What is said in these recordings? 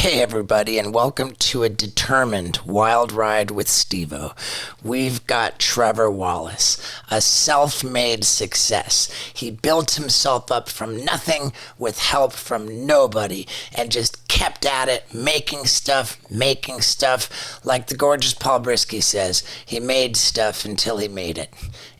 Hey everybody, and welcome to a determined wild ride with Steve-O. We've got Trevor Wallace, a self-made success. He built himself up from nothing with help from nobody and just kept at it, making stuff. Like the gorgeous Paul Brisky says, he made stuff until he made it.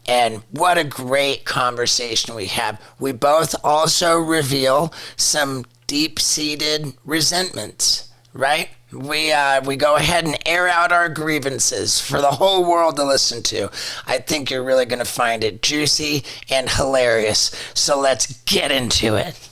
And what a great conversation we have. We both also reveal some deep-seated resentments, right? We go ahead and air out our grievances for the whole world to listen to. I think you're really going to find it juicy and hilarious. So let's get into it.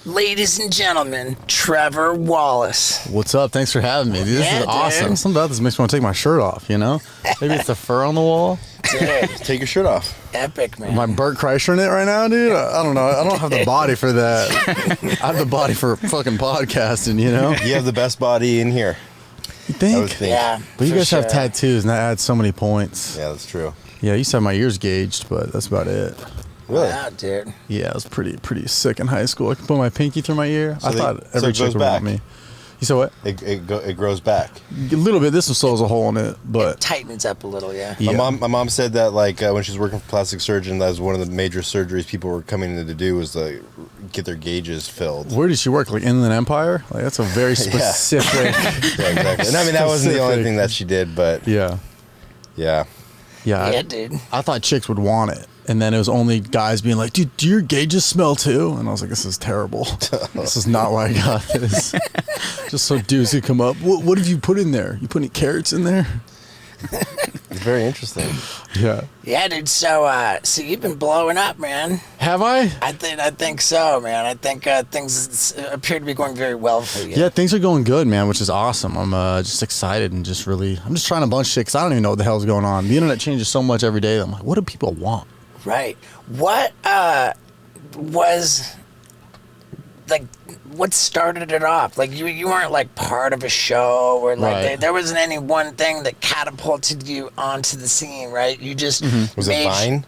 Ladies and gentlemen, Trevor Wallace. What's up? Thanks for having me. Dude, this is awesome. Dude. Something about this makes me want to take my shirt off, you know? Maybe it's the fur on the wall. Dude, take your shirt off. Epic, man. Am I Bert Kreischer in it right now, dude? I don't know. I don't have the body for that. I have the body for fucking podcasting, you know? You have the best body in here. You think? I would think. Yeah, But you guys sure. have tattoos, and that adds so many points. Yeah, that's true. Yeah, I used to have my ears gauged, but that's about it. Really? Wow, dude. Yeah, I was pretty sick in high school. I could put my pinky through my ear. So I thought every it chick goes would back. want me. You said what? It grows back. A little bit. This one still has a hole in it, It but tightens up a little, yeah. yeah. My mom said that when she was working for plastic surgeon, that was one of the major surgeries people were coming in to do was get their gauges filled. Where did she work? Like Inland Empire? Like that's a very specific. Yeah, exactly. And I mean that wasn't the only thing that she did, but Yeah. yeah. Yeah, dude. I thought chicks would want it. And then it was only guys being like, dude, do your gauges smell too? And I was like, this is terrible. This is not why I got this. Just so dudes could come up. What did you put in there? You put any carrots in there? It's very interesting. Yeah. Yeah, dude. So you've been blowing up, man. Have I? I think so, man. I think things appear to be going very well for you. Yeah, things are going good, man, which is awesome. I'm just excited and I'm just trying a bunch of shit because I don't even know what the hell's going on. The internet changes so much every day. I'm like, what do people want? Right. What was like? What started it off? Like you weren't like part of a show or like Right. there wasn't any one thing that catapulted you onto the scene, right? You just Was it Vine?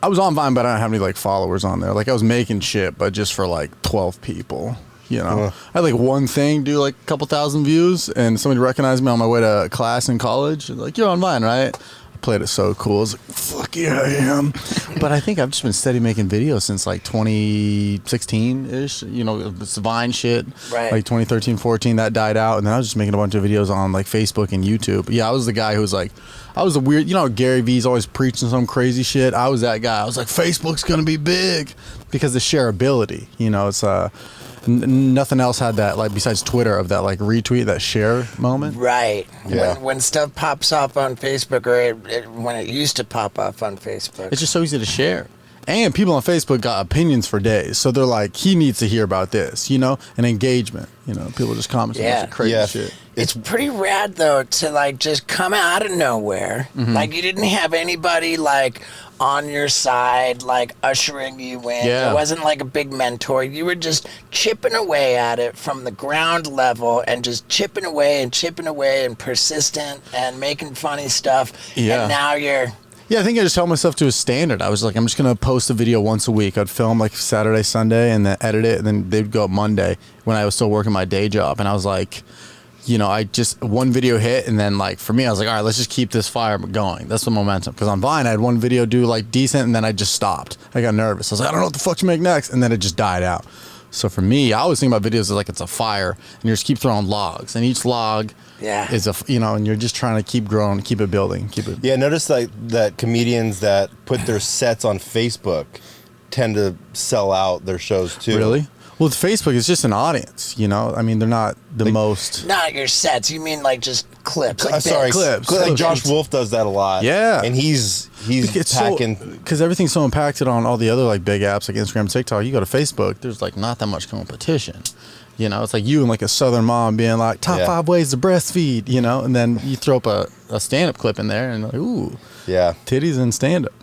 I was on Vine, but I don't have any like followers on there. Like I was making shit, but just for like 12 people. You know, I had like one thing do like a couple thousand views, and somebody recognized me on my way to class in college. Like, you're on Vine, right? I played it so cool. I was like, fuck yeah, I am. But I think I've just been steady making videos since like 2016-ish. You know, it's Vine shit. Right. Like 2013, 14, that died out. And then I was just making a bunch of videos on like Facebook and YouTube. Yeah, I was the guy who was like, I was the weird, you know, Gary Vee's always preaching some crazy shit. I was that guy. I was like, Facebook's going to be big because of shareability. You know, it's nothing else had that, like, besides Twitter, of that like retweet, that share moment. right. Yeah. When stuff pops off on Facebook, or when it used to pop off on Facebook. It's just so easy to share. And people on Facebook got opinions for days. So they're like, he needs to hear about this, you know, and engagement. You know, people just comment Yeah. some crazy Yeah. shit. It's pretty rad though to like just come out of nowhere. Like you didn't have anybody like on your side, like ushering you in. Yeah. It wasn't like a big mentor. You were just chipping away at it from the ground level and just chipping away and persistent and making funny stuff. Yeah. And now you're Yeah, I think I just held myself to a standard. I was like, I'm just going to post a video once a week. I'd film like Saturday, Sunday, and then edit it, and then they'd go up Monday when I was still working my day job. And I was like, you know, I just, one video hit, and then like for me, I was like, all right, let's just keep this fire going. That's the momentum. Because on Vine, I had one video do like decent, and then I just stopped. I got nervous. I was like, I don't know what the fuck to make next. And then it just died out. So for me, I always think about videos as like it's a fire, and you just keep throwing logs, and each log is you know, and you're just trying to keep growing, keep it building, keep it. Yeah, notice like that comedians that put their sets on Facebook tend to sell out their shows too. Really? Well, with Facebook, it's just an audience, you know? I mean, they're not the most... not your sets. You mean like just clips? Like Sorry, bits. clips. Like Josh Wolf does that a lot. Yeah. And he's packing. Because everything's so impacted on all the other like big apps like Instagram, TikTok. You go to Facebook, there's like not that much competition. You know, it's like you and like a Southern mom being like, top 5 ways to breastfeed, you know? And then you throw up a stand-up clip in there and like, ooh, Yeah. titties and stand-up.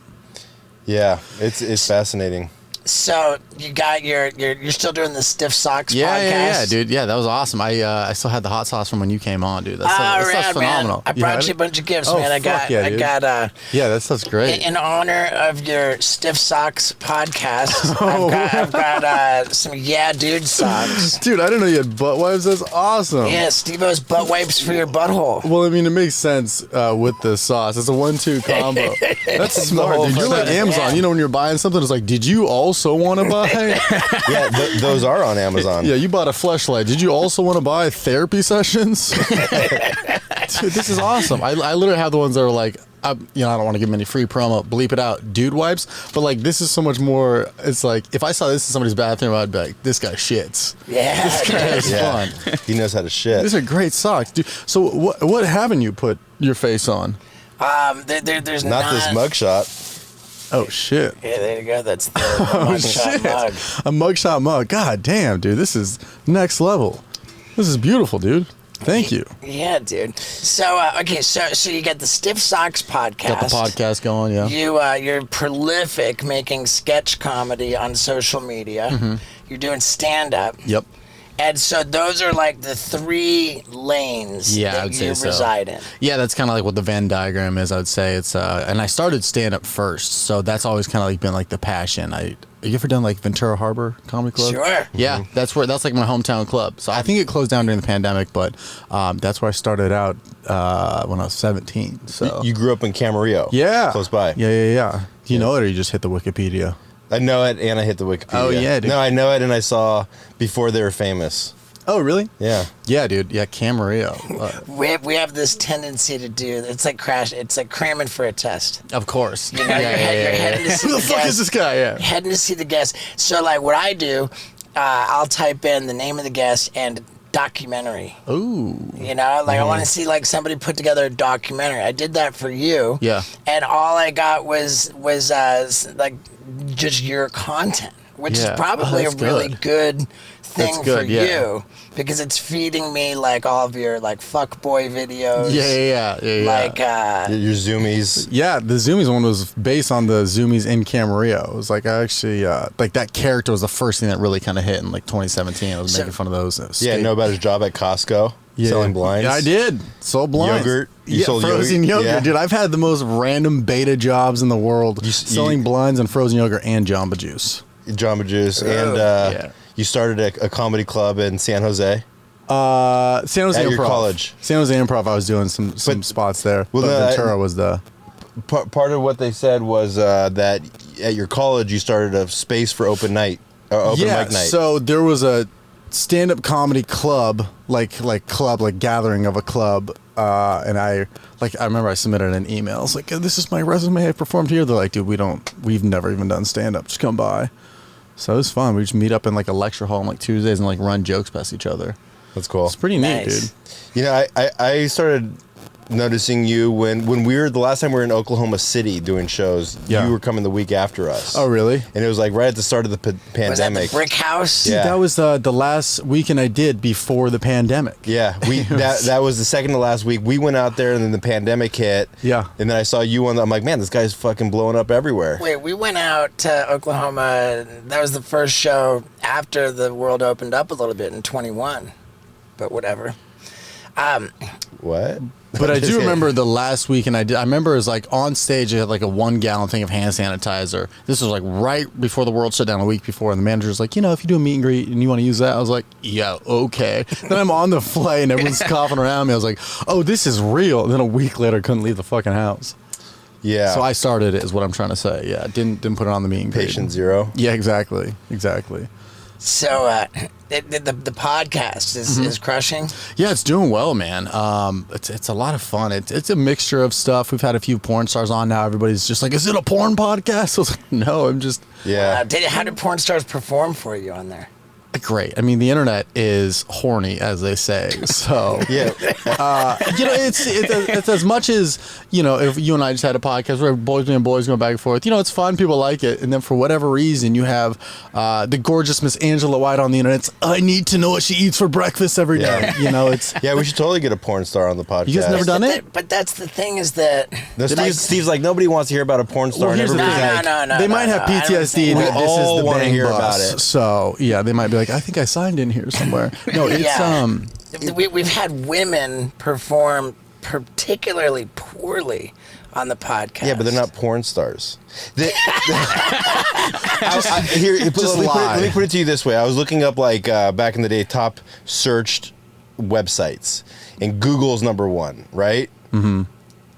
Yeah. It's fascinating. So you got you're still doing the Stiff Socks podcast? Yeah, dude. Yeah, that was awesome. I still had the hot sauce from when you came on, dude. That stuff's phenomenal. Man. I brought you a bunch of gifts, Oh, man. I fuck yeah, dude. Yeah, that stuff's great. In honor of your Stiff Socks podcast, I've got some Yeah Dude socks. Dude, I didn't know you had butt wipes. That's awesome. Yeah, Steve-O's butt wipes for your butthole. Well, I mean, it makes sense with the sauce. It's a 1-2 combo. That's smart, dude. You're like Amazon. Yeah. You know, when you're buying something, it's like, did you also want to buy? Yeah, those are on Amazon. Yeah, you bought a fleshlight. Did you also want to buy therapy sessions? Dude, this is awesome. I literally have the ones that are like, I don't want to give them any free promo. Bleep it out, dude wipes. But like, this is so much more. It's like, if I saw this in somebody's bathroom, I'd be like, this guy shits. Yeah, This guy is fun. He knows how to shit. These are great socks, dude. So what haven't you put your face on? There's Not this mugshot. Oh shit. Yeah, there you go. That's the mugshot mug. A mugshot mug. God damn, dude. This is next level. This is beautiful, dude. Thank you. Yeah, dude. So okay, so you got the Stiff Socks podcast. Got the podcast going, yeah. You're prolific making sketch comedy on social media. Mm-hmm. You're doing stand up. Yep. And so those are like the 3 lanes Yeah, I that would you say so. reside in. Yeah, that's kind of like what the Venn diagram is. I would say it's and I started stand up first, so that's always kind of like been like the passion. You ever done like Ventura Harbor Comedy Club? Sure. Yeah, that's like my hometown club. So I think it closed down during the pandemic, but that's where I started out when I was 17. So You grew up in Camarillo. yeah, Close by. Yeah. Do you know it, or you just hit the Wikipedia? I know it, and I hit the Wikipedia. Oh, yeah, dude. No, I know it, and I saw before they were famous. Oh, really? Yeah. Yeah, dude. Yeah, Camarillo. We have this tendency to do. It's like cramming for a test. Of course. You know, you're heading to see Who the fuck guest. is this guy? Yeah. Heading to see the guest. So like what I do, I'll type in the name of the guest and documentary. Ooh. You know, like I want to see like somebody put together a documentary. I did that for you. Yeah. And all I got was like just your content, which is Yeah. probably a That's really good thing That's good, for yeah. you because it's feeding me like all of your like fuckboy videos. Yeah. Like Your zoomies. Yeah, the Zoomies one was based on the Zoomies in Camarillo. It was like I actually like that character was the first thing that really kind of hit in like 2017. I was making fun of those. Yeah, know about his job at Costco. Selling blinds. Yeah, I did. Sold blinds. Yogurt. You sold frozen yogurt. Yeah. Dude, I've had the most random beta jobs in the world. Selling blinds and frozen yogurt and Jamba Juice. Jamba Juice. And yeah. you started a comedy club in San Jose. San Jose At Improv. your college. San Jose Improv. I was doing some spots there. Well, but Ventura was the... Part of what they said was that at your college you started a space for open mic night. So there was a stand-up comedy club, like gathering of a club, and I remember I submitted an email. I was like, "This is my resume. I performed here." They're like, "Dude, we've never even done stand-up. Just come by." So it was fun. We just meet up in like a lecture hall on like Tuesdays and like run jokes past each other. That's cool. It's pretty neat, Nice. dude. You know, I started noticing you when we were the last time we were in Oklahoma City doing shows. Yeah. You were coming the week after us. Oh, really? And it was like right at the start of the was that pandemic. the Brick House? Yeah. That was the last weekend I did before the pandemic. Yeah, that was the second to last week. We went out there and then the pandemic hit. Yeah. And then I saw you on I'm like, man, this guy's fucking blowing up everywhere. Wait, we went out to Oklahoma. That was the first show after the world opened up a little bit in 21. But whatever. What? But I do remember the last weekend I did. I remember it was like on stage, I had like a 1-gallon thing of hand sanitizer. This was like right before the world shut down, a week before. And the manager was like, if you do a meet and greet and you want to use that, I was like, yeah, okay. Then I'm on the flight and everyone's coughing around me. I was like, oh, this is real. And then a week later, I couldn't leave the fucking house. Yeah. So I started it, is what I'm trying to say. Yeah, didn't put it on the meet and greet. Patient zero. Yeah, exactly. So the podcast is crushing. Yeah, it's doing well, man. It's a lot of fun. It's a mixture of stuff. We've had a few porn stars on now. Everybody's just like, is it a porn podcast? I was like, no, I'm just... Yeah. How did porn stars perform for you on there? great. I mean, the internet is horny, as they say. So Yeah. it's as much as, if you and I just had a podcast where boys being boys going back and forth, it's fun. People like it. And then for whatever reason, you have the gorgeous Miss Angela White on the internet. It's, I need to know what she eats for breakfast every day. It's Yeah, we should totally get a porn star on the podcast. You guys never done it? But that's the thing is that Steve's like, nobody wants to hear about a porn star. Well, here's the thing. No. They might have PTSD and We this is all the wanna bang hear bus. about it. So yeah, they might be like, I think I signed in here somewhere. No, it's Yeah. We've had women perform particularly poorly on the podcast. Yeah, but they're not porn stars. Let me put it to you this way. I was looking up, like, back in the day, top searched websites. And Google's number 1, right? Mm-hmm.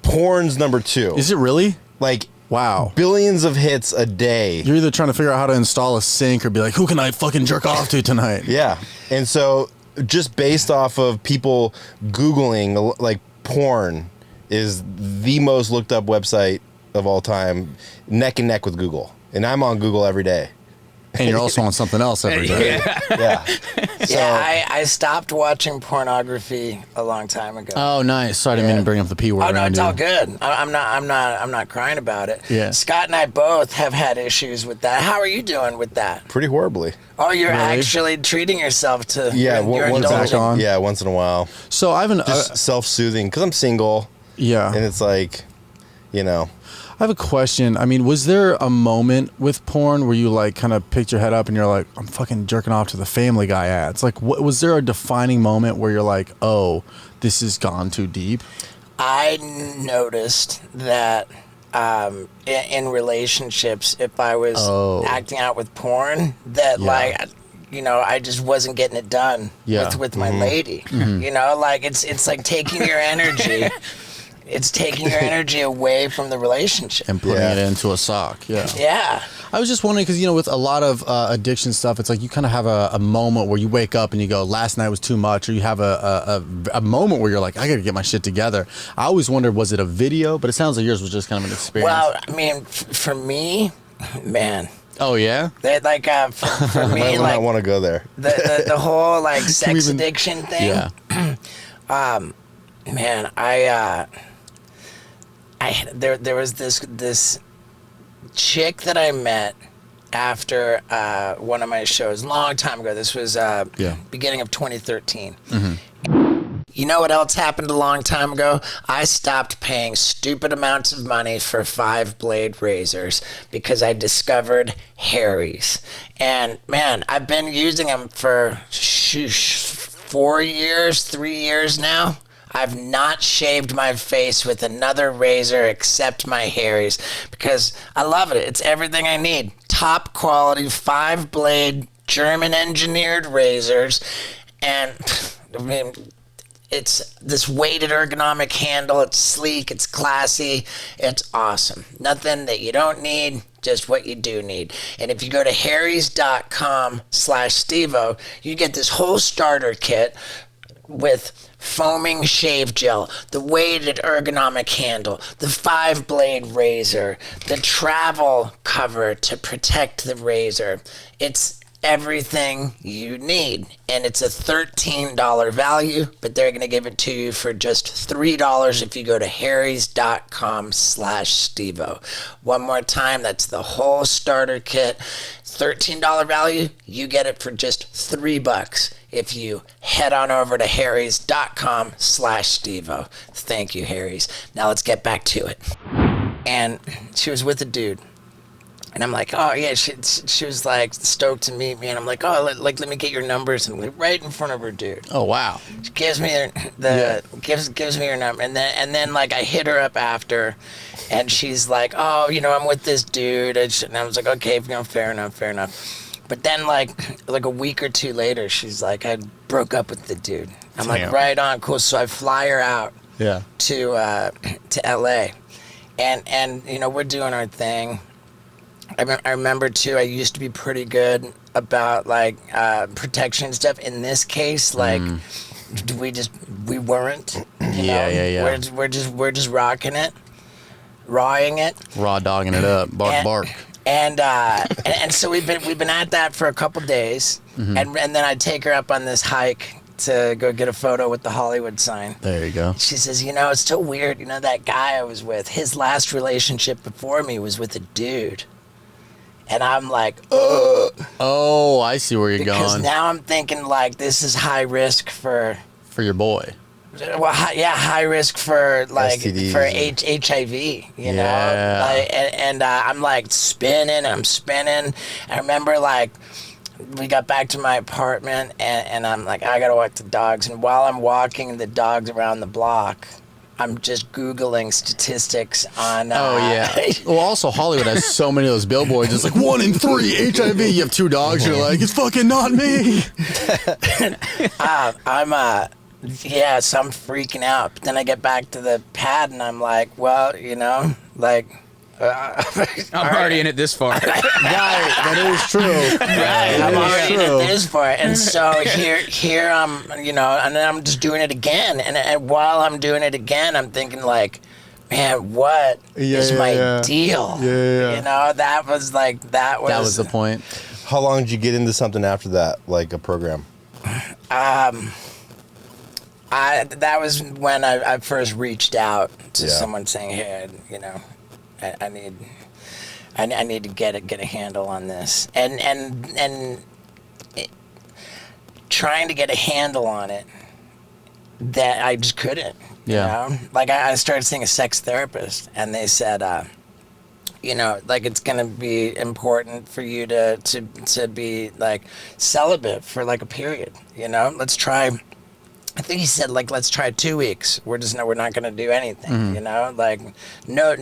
Porn's number 2. Is it really? Like, wow. Billions of hits a day. You're either trying to figure out how to install a sink or be like, who can I fucking jerk off to tonight? Yeah. And so just based off of people Googling, like, porn is the most looked up website of all time, neck and neck with Google. And I'm on Google every day. And you're also on something else every day. Yeah. So, I stopped watching pornography a long time ago. Oh, nice. Sorry, I didn't mean to bring up the P word Oh no, around it's you. all good. I'm not crying about it. Yeah. Scott and I both have had issues with that. How are you doing with that? pretty horribly. Oh, you're Really? actually treating yourself to. Yeah, you're once back indulging. on. Yeah, once in a while. So I have an Just self-soothing, because I'm single. yeah. And it's like, I have a question. I mean, was there a moment with porn where you like kind of picked your head up and you're like, I'm fucking jerking off to the Family Guy ads? Like, was there a defining moment where you're like, oh, this has gone too deep? I noticed that in relationships, if I was acting out with porn, that I just wasn't getting it done with my lady. Like it's like taking your energy. It's taking your energy away from the relationship. And putting it into a sock. Yeah. Yeah. I was just wondering, because, with a lot of addiction stuff, it's like you kind of have a moment where you wake up and you go, last night was too much, or you have a moment where you're like, I got to get my shit together. I always wondered, was it a video? But it sounds like yours was just kind of an experience. Well, I mean, for me, man. Oh, yeah? They, like, for me, I like, want to go there. The whole, like, sex addiction thing. Yeah. Man, there was this chick that I met after one of my shows a long time ago. This was beginning of 2013. Mm-hmm. You know what else happened a long time ago? I stopped paying stupid amounts of money for 5-blade razors because I discovered Harry's. And man, I've been using them for 3 years now. I've not shaved my face with another razor except my Harry's because I love it. It's everything I need. Top quality 5-blade German engineered razors. And I mean, it's this weighted ergonomic handle. It's sleek. It's classy. It's awesome. Nothing that you don't need, just what you do need. And if you go to harrys.com/Stevo, you get this whole starter kit with foaming shave gel, the weighted ergonomic handle, the 5-blade razor, the travel cover to protect the razor. It's everything you need. And it's a $13 value, but they're going to give it to you for just $3 if you go to harrys.com/Stevo. One more time, that's the whole starter kit. $13 value, you get it for just $3 if you head on over to harrys.com/Stevo. Thank you, Harrys. Now let's get back to it. And she was with a dude. And I'm like, oh yeah, she was like stoked to meet me, and I'm like, oh, let me get your numbers, and right in front of her dude. Oh wow. She gives me gives me her number, and then like I hit her up after, and she's like, oh, I'm with this dude, and I was like, okay, fair enough. But then like a week or two later, she's like, I broke up with the dude. I'm like, right on, cool. So I fly her out to LA, and we're doing our thing. I remember too, I used to be pretty good about like protection stuff. In this case, like we weren't. Yeah. We're just rocking it, rawing it, Raw dogging it up, bark. And so we've been at that for a couple days, and then I take her up on this hike to go get a photo with the Hollywood sign. There you go. She says, it's so weird. That guy I was with, his last relationship before me was with a dude. And I'm like, ugh. Oh, I see where you're Because going. now I'm thinking, like, this is high risk for your boy. Well, high risk for like STDs for HIV, you know, Yeah. and I'm like I'm spinning. I remember like we got back to my apartment and I'm like I gotta walk the dogs, and while I'm walking the dogs around the block, I'm just Googling statistics on. Oh yeah. Well, also Hollywood has so many of those billboards. It's like 1 in 3 HIV. You have 2 dogs. You're like, it's fucking not me. So I'm freaking out. But then I get back to the pad and I'm like, well, like. I'm already in it this far. Right, that is true. Right, I'm already in this part, and so here I'm, and then I'm just doing it again, and while I'm doing it again, I'm thinking like, man, what is my deal? Yeah. That was That was the point. How long did you get into something after that, like a program? That was when I first reached out to someone saying, hey, I need to get a handle on this, and trying to get a handle on it, that I just couldn't. Like I started seeing a sex therapist, and they said, like it's gonna be important for you to be like celibate for like a period. Let's try. I think he said, like, let's try 2 weeks. We're not going to do anything, like, no,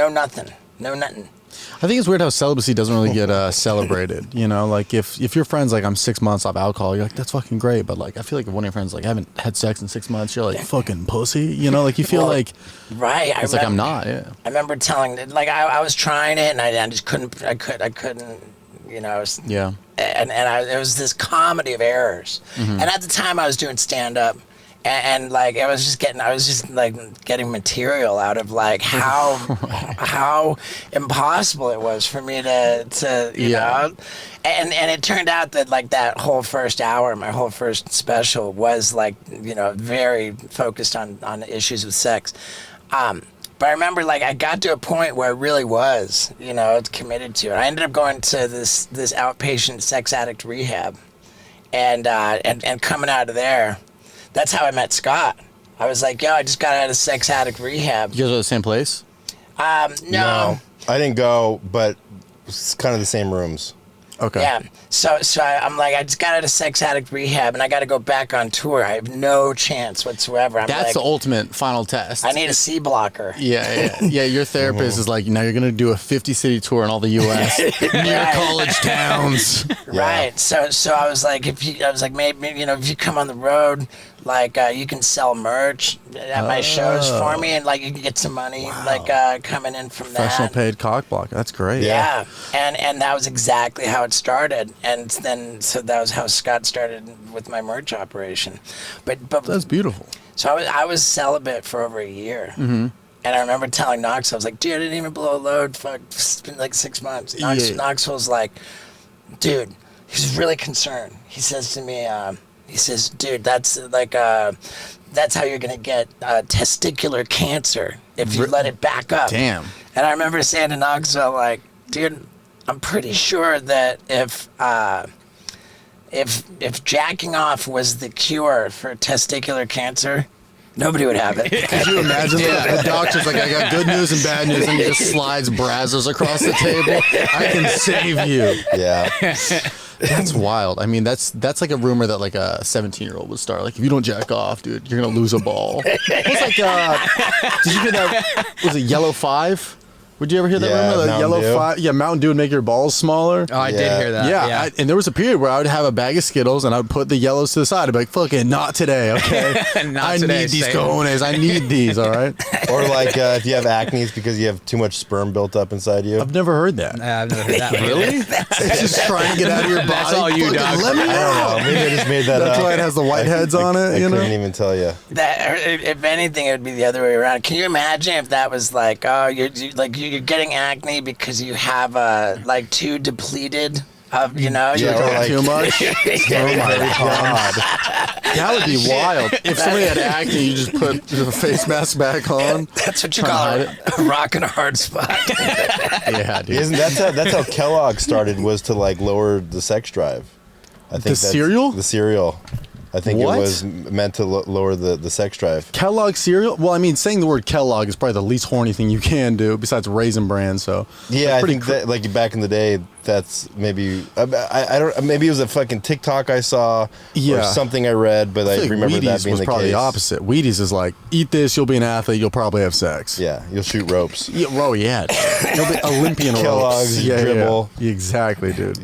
nothing. I think it's weird how celibacy doesn't really get celebrated. Like if your friend's like, I'm 6 months off alcohol, you're like, that's fucking great. But like, I feel like if one of your friends like, I haven't had sex in 6 months, you're like, fucking pussy. Like you feel like, right? It's like I'm not. Yeah. I remember telling, like, I was trying it and I just couldn't. I couldn't. Yeah. And it was this comedy of errors. And at the time I was doing stand-up, and like I was just getting material out of like how impossible it was for me to you know. And it turned out that like that whole first hour, my whole first special was like, very focused on issues with sex. But I remember, like, I got to a point where I really was, committed to it. I ended up going to this outpatient sex addict rehab, and coming out of there, that's how I met Scott. I was like, yo, I just got out of sex addict rehab. You guys are the same place? No. I didn't go, but it's kind of the same rooms. Okay. Yeah. So I'm like, I just got out of sex addict rehab, and I got to go back on tour. I have no chance whatsoever. That's like, the ultimate final test. I need a C blocker. Yeah. Your therapist is like, now you're going to do a 50-city tour in all the U.S. near college towns. Right. So I was like, maybe if you come on the road, like you can sell merch at my shows for me, and like you can get some money like coming in from Professional that. paid cock blocker. That's great. Yeah. And that was exactly how it started, and then so that was how Scott started with my merch operation. But That's beautiful. So I was celibate for over a year. Mm-hmm. And I remember telling Knox, I was like, dude, I didn't even blow a load. Fuck, it's been like 6 months. Knox was like, dude, he's really concerned. He says to me, dude, that's like, that's how you're going to get testicular cancer if you let it back up. Damn. And I remember saying to Knoxville, like, dude, I'm pretty sure that if jacking off was the cure for testicular cancer, nobody would have it. Could you imagine the doctor's like, I got good news and bad news, and he just slides Brazzers across the table. I can save you. Yeah. That's wild. I mean, that's like a rumor that like a 17-year-old would start. Like, if you don't jack off, dude, you're gonna lose a ball. It's like, did you hear that? Was it Yellow 5? Would you ever hear that rumor? That Mountain Dew. 5? Yeah, Mountain Dew would make your balls smaller. Oh, I did hear that. Yeah, and there was a period where I would have a bag of Skittles and I would put the yellows to the side. I'd be like, fucking not today, okay? I today, need these Satan. cojones. I need these, all right? Or like if you have acne, it's because you have too much sperm built up inside you. I've never heard that. I've never heard that. Really? It's just trying to get out of your body. That's all you, Fucking dog. Let me I don't know. know. Maybe I just made that That's up. why it has the whiteheads on it, I you know? couldn't even tell you. That, if anything, it would be the other way around. Can you imagine if that was like, oh, you you're getting acne because you have like too depleted of, you know, Yeah, you're or like- too much. Oh my god, that would be wild. If somebody had acne, you just put the face mask back on. that's what you Trying call to a rock and a hard spot. Yeah, dude. Isn't that's how Kellogg started, was to like lower the sex drive. I think The cereal? The cereal. I think What? it was meant to lower the sex drive. Kellogg cereal? Well, I mean, saying the word Kellogg is probably the least horny thing you can do besides Raisin Bran. So Yeah, I pretty think that like back in the day, that's maybe I don't, maybe it was a fucking TikTok I saw Yeah. or something I read, but I feel like remember Wheaties that being was the probably case. the opposite. Wheaties is like, eat this, you'll be an athlete, you'll probably have sex. Yeah, you'll shoot ropes. Yeah, oh yeah, you'll be Olympian Kellogg's, ropes. Yeah, dribble. yeah. Exactly, dude.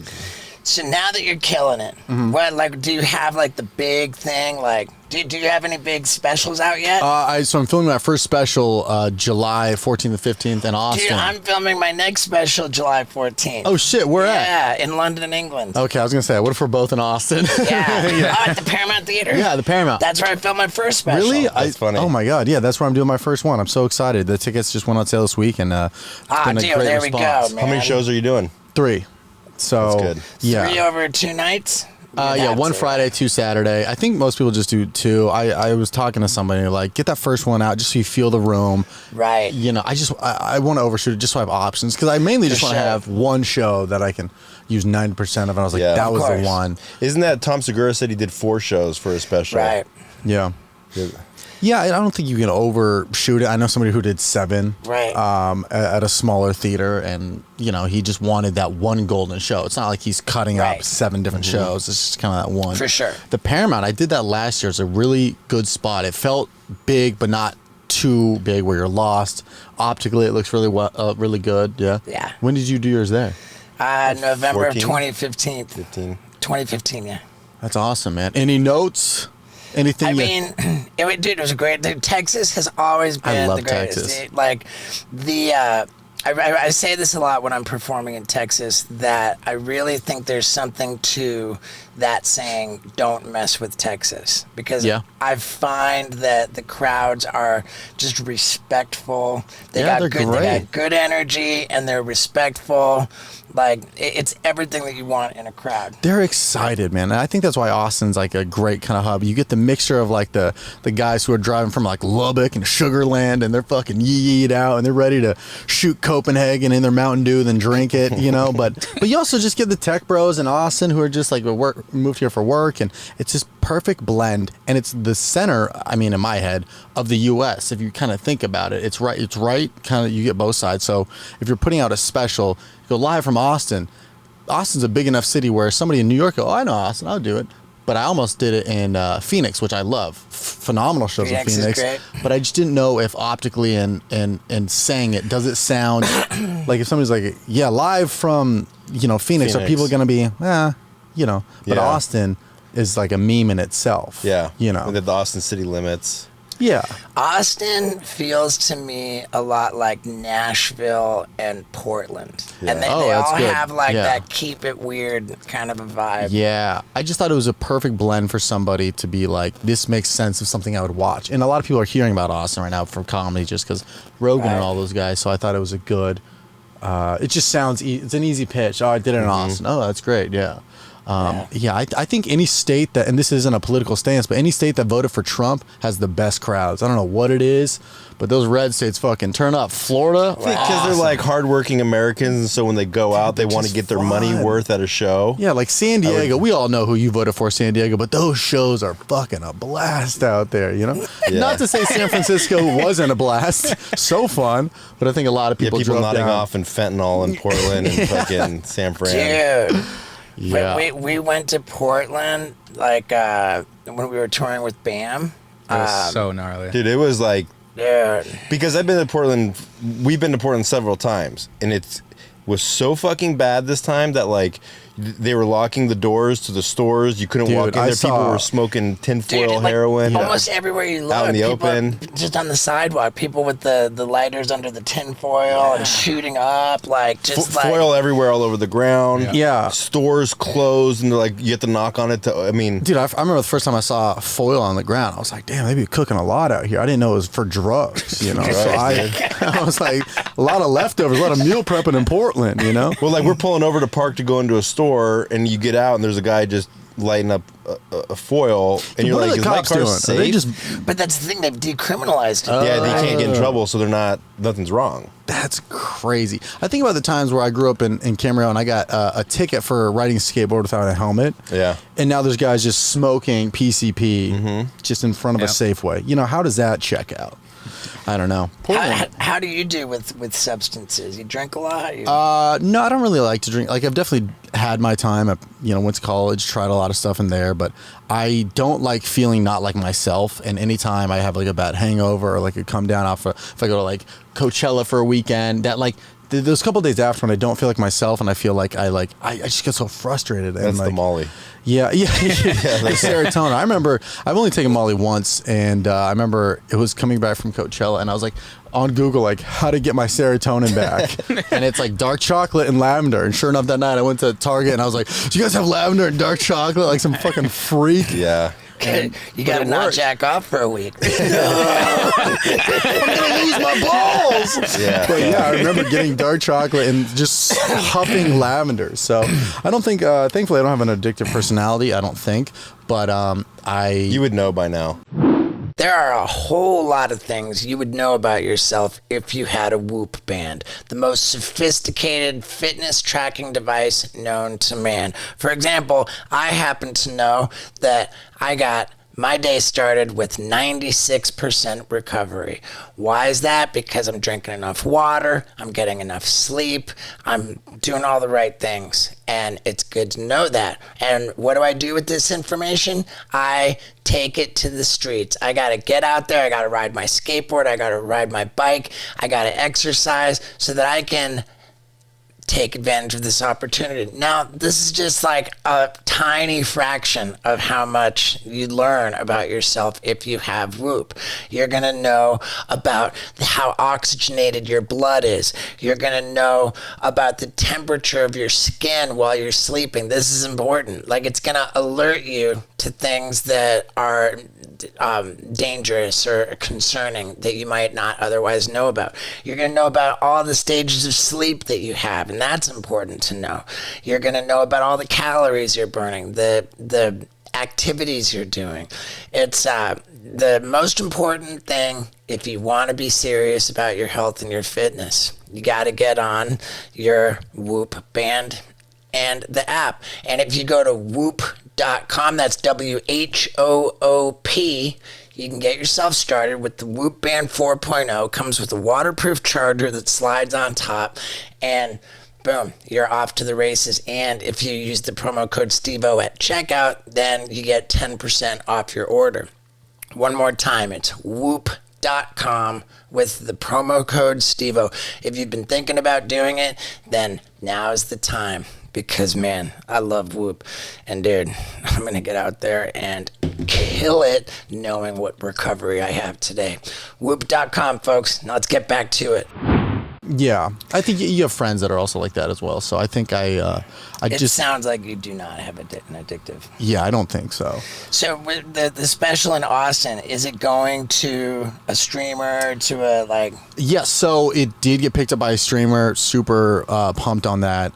So now that you're killing it, what, like, do you have like the big thing? Like, do you have any big specials out yet? So I'm filming my first special July 14th and 15th in Austin. Dude, I'm filming my next special July 14th. Oh shit, where at? Yeah, in London, England. Okay, I was gonna say, what if we're both in Austin? Yeah. Oh, at the Paramount Theater. Yeah, the Paramount. That's where I filmed my first special. Really? That's funny. Oh my god, yeah, that's where I'm doing my first one. I'm so excited. The tickets just went on sale this week, and it's been a dude, great there response. we go, man. How many shows are you doing? 3. So That's good. yeah. 3 over 2 nights? Yeah, That's one it. Friday, 2 Saturday. I think most people just do 2. I was talking to somebody like, get that first one out just so you feel the room. Right. You know, I want to overshoot it just so I have options, because I mainly just For want to sure. have one show that I can use 90% of. And I was like, Yeah. that Of was course. the one. Isn't that Tom Segura said he did 4 shows for a special? Right. Yeah. Yeah, I don't think you can overshoot it. I know somebody who did 7 Right. at a smaller theater, and you know, he just wanted that one golden show. It's not like he's cutting up Right. 7 different shows. It's just kind of that one. For sure. The Paramount, I did that last year. It's a really good spot. It felt big, but not too big where you're lost. Optically, it looks really good. Yeah. Yeah. When did you do yours there? November of 14? 2015. 15. 2015, yeah. That's awesome, man. Any notes? Anything? I mean, dude, it was great. Dude, Texas has always I been love the greatest. Texas. Dude. Like, I say this a lot when I'm performing in Texas, that I really think there's something to that saying, don't mess with Texas. Because Yeah. I find that the crowds are just respectful. They Yeah, got they're They great. got good energy, and they're respectful. Like, it's everything that you want in a crowd. They're excited, man. And I think that's why Austin's like a great kind of hub. You get the mixture of like the guys who are driving from like Lubbock and Sugar Land, and they're fucking yee-yeed out, and they're ready to shoot Copenhagen in their Mountain Dew, then drink it, you know. But you also just get the tech bros in Austin who are just like moved here for work, and it's this perfect blend. And it's the center, I mean, in my head, of the U.S. If you kind of think about it, it's right. Kind of, you get both sides. So if you're putting out a special, go live from Austin. Austin's a big enough city where somebody in New York go, oh, I know Austin, I'll do it. But I almost did it in Phoenix, which I love. Phenomenal shows Phoenix in is Phoenix. great. But I just didn't know if optically and saying it, does it sound like if somebody's like, yeah, live from, Phoenix. Are Phoenix. people going to be, But Yeah. Austin is like a meme in itself. Yeah. And the Austin city limits. yeah. Austin feels to me a lot like Nashville and Portland. Yeah. And they Oh, that's all good. have like Yeah. that keep it weird kind of a vibe. Yeah, I just thought it was a perfect blend for somebody to be like, this makes sense of something I would watch. And a lot of people are hearing about Austin right now from comedy just because Rogan and Right. all those guys. So I thought it was a good. It just sounds. It's an easy pitch. Oh, I did it in Austin. Oh, that's great. Yeah. I think any state that, and this isn't a political stance, but any state that voted for Trump has the best crowds. I don't know what it is, but those red states fucking turn up. Florida, Because they're like hardworking Americans, and so when they go out, they want to just get their money fun. worth at a show. yeah, like San Diego. We all know who you voted for, San Diego, but those shows are fucking a blast out there, Yeah. Not to say San Francisco wasn't a blast, so fun, but I think a lot of Yeah, people people drove nodding down. off in fentanyl in Portland and fucking San Fran. Dude. Yeah. We went to Portland like when we were touring with BAM. It was so gnarly. Dude, it was like, Dude. because I've been to Portland, we've been to Portland several times, and it was so fucking bad this time that like they were locking the doors to the stores. You couldn't Dude, walk in I there. People saw- were smoking tinfoil Dude, like, heroin. almost everywhere you look, Out in the people open. just on the sidewalk, people with the lighters under the tinfoil and shooting up, like just like Foil everywhere, all over the ground. Yeah. Stores closed, and they're like, you have to knock on it to. I mean, Dude, I remember the first time I saw foil on the ground. I was like, damn, they be cooking a lot out here. I didn't know it was for drugs, So I was like, a lot of leftovers, a lot of meal prepping in Portland, you know? Well, like we're pulling over to park to go into a store, and you get out, and there's a guy just lighting up a foil, and you're What like, are "Is the my cops car doing? safe?" Are they just... But that's the thing, they've decriminalized it. Yeah, they can't get in trouble, so they're not. Nothing's wrong. That's crazy. I think about the times where I grew up in Camarillo and I got a ticket for riding a skateboard without a helmet. Yeah. And now there's guys just smoking PCP just in front of a Safeway. You know, how does that check out? I don't know. How do you do with substances? You drink a lot? No, I don't really like to drink. Like, I've definitely had my time. I, went to college, tried a lot of stuff in there, but I don't like feeling not like myself. And anytime I have like a bad hangover or like a come down off, if I go to like Coachella for a weekend, that like those couple days after when I don't feel like myself and I feel like I just get so frustrated. That's and like, the Molly. Yeah, like serotonin. I remember I've only taken Molly once, and I remember it was coming back from Coachella, and I was like on Google like how to get my serotonin back, and it's like dark chocolate and lavender. And sure enough, that night I went to Target and I was like, "Do you guys have lavender and dark chocolate?" Like some fucking freak. Yeah. You got to not jack off for a week. I'm gonna lose my balls. Yeah. But yeah, I remember getting dark chocolate and just huffing lavender. So I don't think, thankfully, I don't have an addictive personality. I don't think, but You would know by now. There are a whole lot of things you would know about yourself if you had a Whoop band, the most sophisticated fitness tracking device known to man. For example, I happen to know that I got my day started with 96% recovery. Why is that? Because I'm drinking enough water, I'm getting enough sleep, I'm doing all the right things, and it's good to know that. And what do I do with this information? I take it to the streets. I gotta get out there, I gotta ride my skateboard, I gotta ride my bike, I gotta exercise so that I can take advantage of this opportunity. Now, this is just like a tiny fraction of how much you learn about yourself if you have Whoop. You're going to know about how oxygenated your blood is. You're going to know about the temperature of your skin while you're sleeping. This is important. Like, it's going to alert you to things that are dangerous or concerning that you might not otherwise know about. You're going to know about all the stages of sleep that you have, and that's important to know. You're going to know about all the calories you're burning, the activities you're doing. It's the most important thing if you want to be serious about your health and your fitness. You got to get on your Whoop band and the app. And if you go to Whoop.com, that's WHOOP, you can get yourself started with the Whoop Band 4.0. Comes with a waterproof charger that slides on top, and boom, you're off to the races. And if you use the promo code STEVO at checkout, then you get 10% off your order. One more time, it's Whoop.com with the promo code STEVO. If you've been thinking about doing it, then now is the time. Because, man, I love Whoop. And, dude, I'm going to get out there and kill it knowing what recovery I have today. Whoop.com, folks. Now let's get back to it. Yeah, I think you have friends that are also like that as well. So I think It sounds like you do not have an addictive. Yeah, I don't think so. So with the special in Austin, is it going to a streamer, to a like? Yes, so it did get picked up by a streamer. Super pumped on that.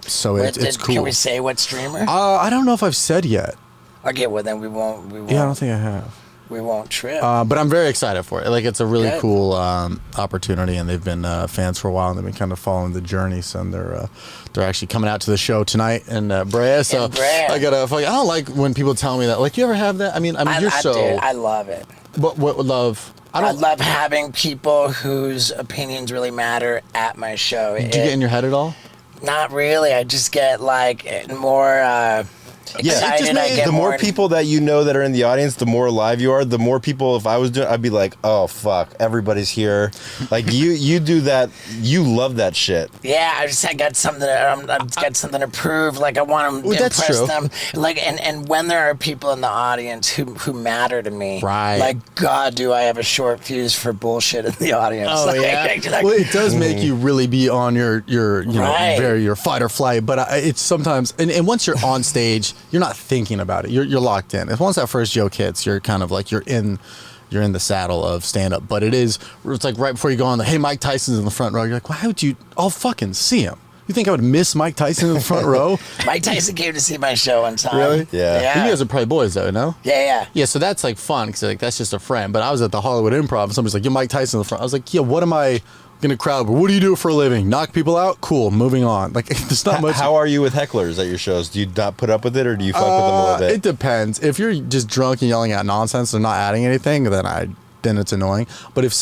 So it's cool. Can we say what streamer? I don't know if I've said yet. Okay, well then we won't. Yeah, I don't think I have. We won't trip. But I'm very excited for it. Like, it's a really cool opportunity, and they've been fans for a while, and they've been kind of following the journey. So they're actually coming out to the show tonight in Brea. So I don't like when people tell me that. Like, you ever have that? I mean, you're so. Dude, I love it. What love? I love having people whose opinions really matter at my show. Do you get in your head at all? Not really. I just get like more. Yeah, the more people that you know that are in the audience, the more alive you are. The more people, if I was doing, I'd be like, oh fuck, everybody's here. Like you do that. You love that shit. Yeah, I got something. I've got something to prove. Like I want to impress them. Like and when there are people in the audience who matter to me, right? Like, God, do I have a short fuse for bullshit in the audience? Oh like, yeah. Well, it does make you really be on your your fight or flight. But it's sometimes and once you're on stage, you're not thinking about it. You're locked in. If once that first joke hits, you're kind of like you're in you're in the saddle of stand up. But it's like right before you go on hey, Mike Tyson's in the front row. You're like, why would you? I'll fucking see him. You think I would miss Mike Tyson in the front row? Mike Tyson came to see my show one time. Really? Yeah. You guys are probably boys though, no? Yeah. Yeah, so that's like fun because like that's just a friend. But I was at the Hollywood Improv and somebody's like, "Yo, Mike Tyson in the front." I was like, "Yeah, what am I gonna crowd? What do you do for a living? Knock people out? Cool, moving on." Like, there's not much. How are you with hecklers at your shows? Do you not put up with it, or do you fuck with them a little bit? It depends. If you're just drunk and yelling at nonsense and not adding anything, then it's annoying. But if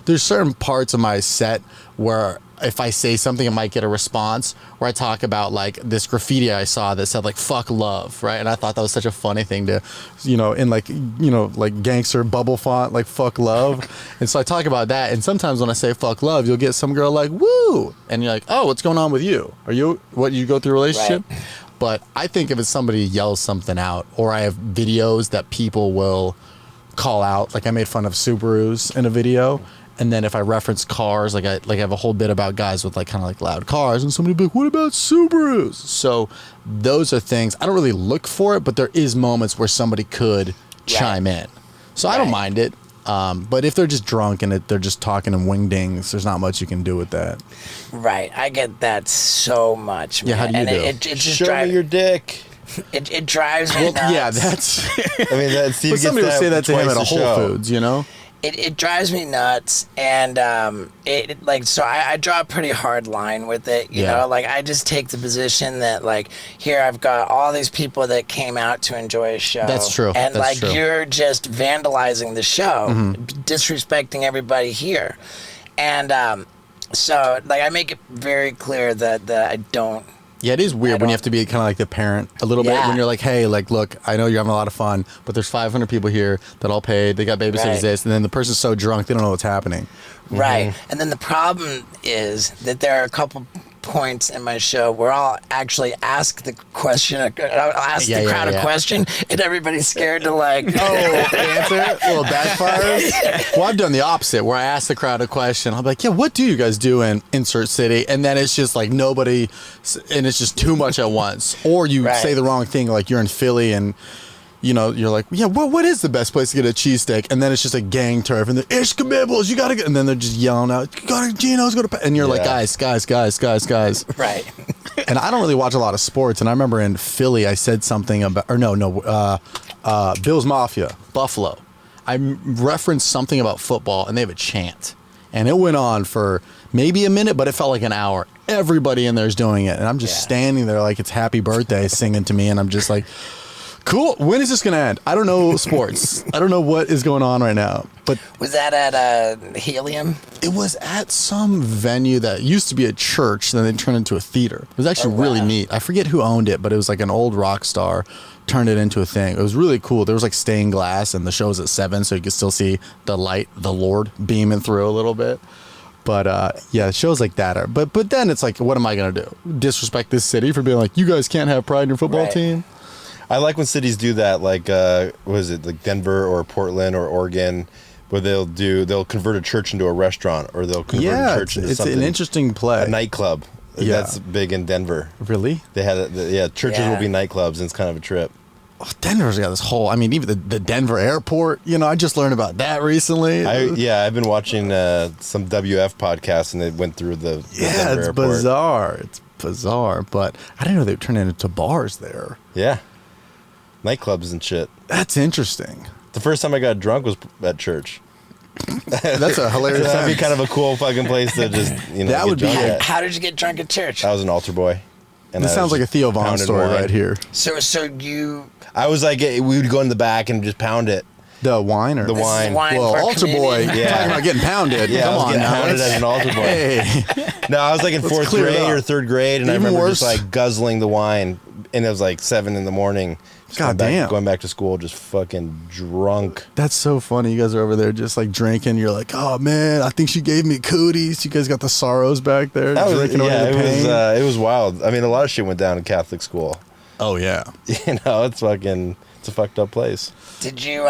there's certain parts of my set where if I say something, I might get a response, where I talk about like this graffiti I saw that said like "fuck love," right? And I thought that was such a funny thing to, in like gangster bubble font, like "fuck love." And so I talk about that. And sometimes when I say "fuck love," you'll get some girl like "woo," and you're like, "Oh, what's going on with you? You go through a relationship?" Right. But I think if it's somebody yells something out, or I have videos that people will call out, like I made fun of Subarus in a video. And then if I reference cars, I have a whole bit about guys with like kind of like loud cars, and somebody be like, "What about Subarus?" So those are things I don't really look for it, but there is moments where somebody could chime in. So I don't mind it. But if they're just drunk and they're just talking in wingdings, there's not much you can do with that. Right. I get that so much. Man. Yeah. How do you do? It just Show me your dick. It drives me nuts. Yeah, that's. I mean, Steve but somebody would say that to him at a Whole show. Foods, It drives me nuts, and I draw a pretty hard line with it. You know, like I just take the position that like here I've got all these people that came out to enjoy a show. That's true. And That's true. You're just vandalizing the show, disrespecting everybody here, and so like I make it very clear that I don't. Yeah, it is weird when you have to be kind of like the parent a little bit when you're like, hey, like, look, I know you're having a lot of fun, but there's 500 people here that all paid. They got babysitters this, and then the person's so drunk they don't know what's happening. Right. And then the problem is that there are a couple points in my show where I'll actually ask the question, I'll ask the crowd a question, and everybody's scared to like answer it. A little backfires. Well, I've done the opposite where I ask the crowd a question. I'll be like, yeah, what do you guys do in insert city? And then it's just like nobody, and it's just too much at once. Or you say the wrong thing, like you're in Philly and you're like, yeah, what is the best place to get a cheesesteak? And then it's just a gang turf, and they're, "Ish Kabibbles, you gotta get," and then they're just yelling out, "Go to Gino's, go to," and you're like, guys. Right. And I don't really watch a lot of sports, and I remember in Philly, I said something about, Bills Mafia, Buffalo. I referenced something about football, and they have a chant. And it went on for maybe a minute, but it felt like an hour. Everybody in there is doing it, and I'm just standing there like it's happy birthday singing to me, and I'm just like, cool. When is this going to end? I don't know sports. I don't know what is going on right now. But was that at Helium? It was at some venue that used to be a church, then they turned into a theater. It was actually really neat. I forget who owned it, but it was like an old rock star turned it into a thing. It was really cool. There was like stained glass, and the show was at 7, so you could still see the light, the Lord beaming through a little bit. But shows like that are. But then it's like, what am I going to do? Disrespect this city for being like, you guys can't have pride in your football team? I like when cities do that, like like Denver or Portland or Oregon, where they'll convert a church into a restaurant, or they'll convert a church into something. It's an interesting play. A nightclub. Yeah. That's big in Denver. Really? They had churches will be nightclubs, and it's kind of a trip. Oh, Denver's got this whole. I mean, even the Denver airport. I just learned about that recently. I've been watching some WF podcasts, and they went through the Denver airport. Bizarre. It's bizarre, but I didn't know they would turn it into bars there. Yeah. Nightclubs and shit. That's interesting. The first time I got drunk was at church. That's a hilarious. That'd be kind of a cool fucking place to just that would be. How did you get drunk at church? I was an altar boy. And this sounds like a Theo Von story right here. So you. I was like, we would go in the back and just pound it. The wine or the wine? Well, altar boy. Talking about getting pounded. Yeah, Come I was on getting now. pounded as an altar boy. Hey. No, I was like in fourth grade or third grade, and I remember just like guzzling the wine, and it was like 7 a.m. God damn. Going back to school, just fucking drunk. That's so funny. You guys are over there just like drinking. You're like, oh man, I think she gave me cooties. You guys got the sorrows back there. It was wild. I mean, a lot of shit went down in Catholic school. Oh yeah. It's a fucked up place. Did you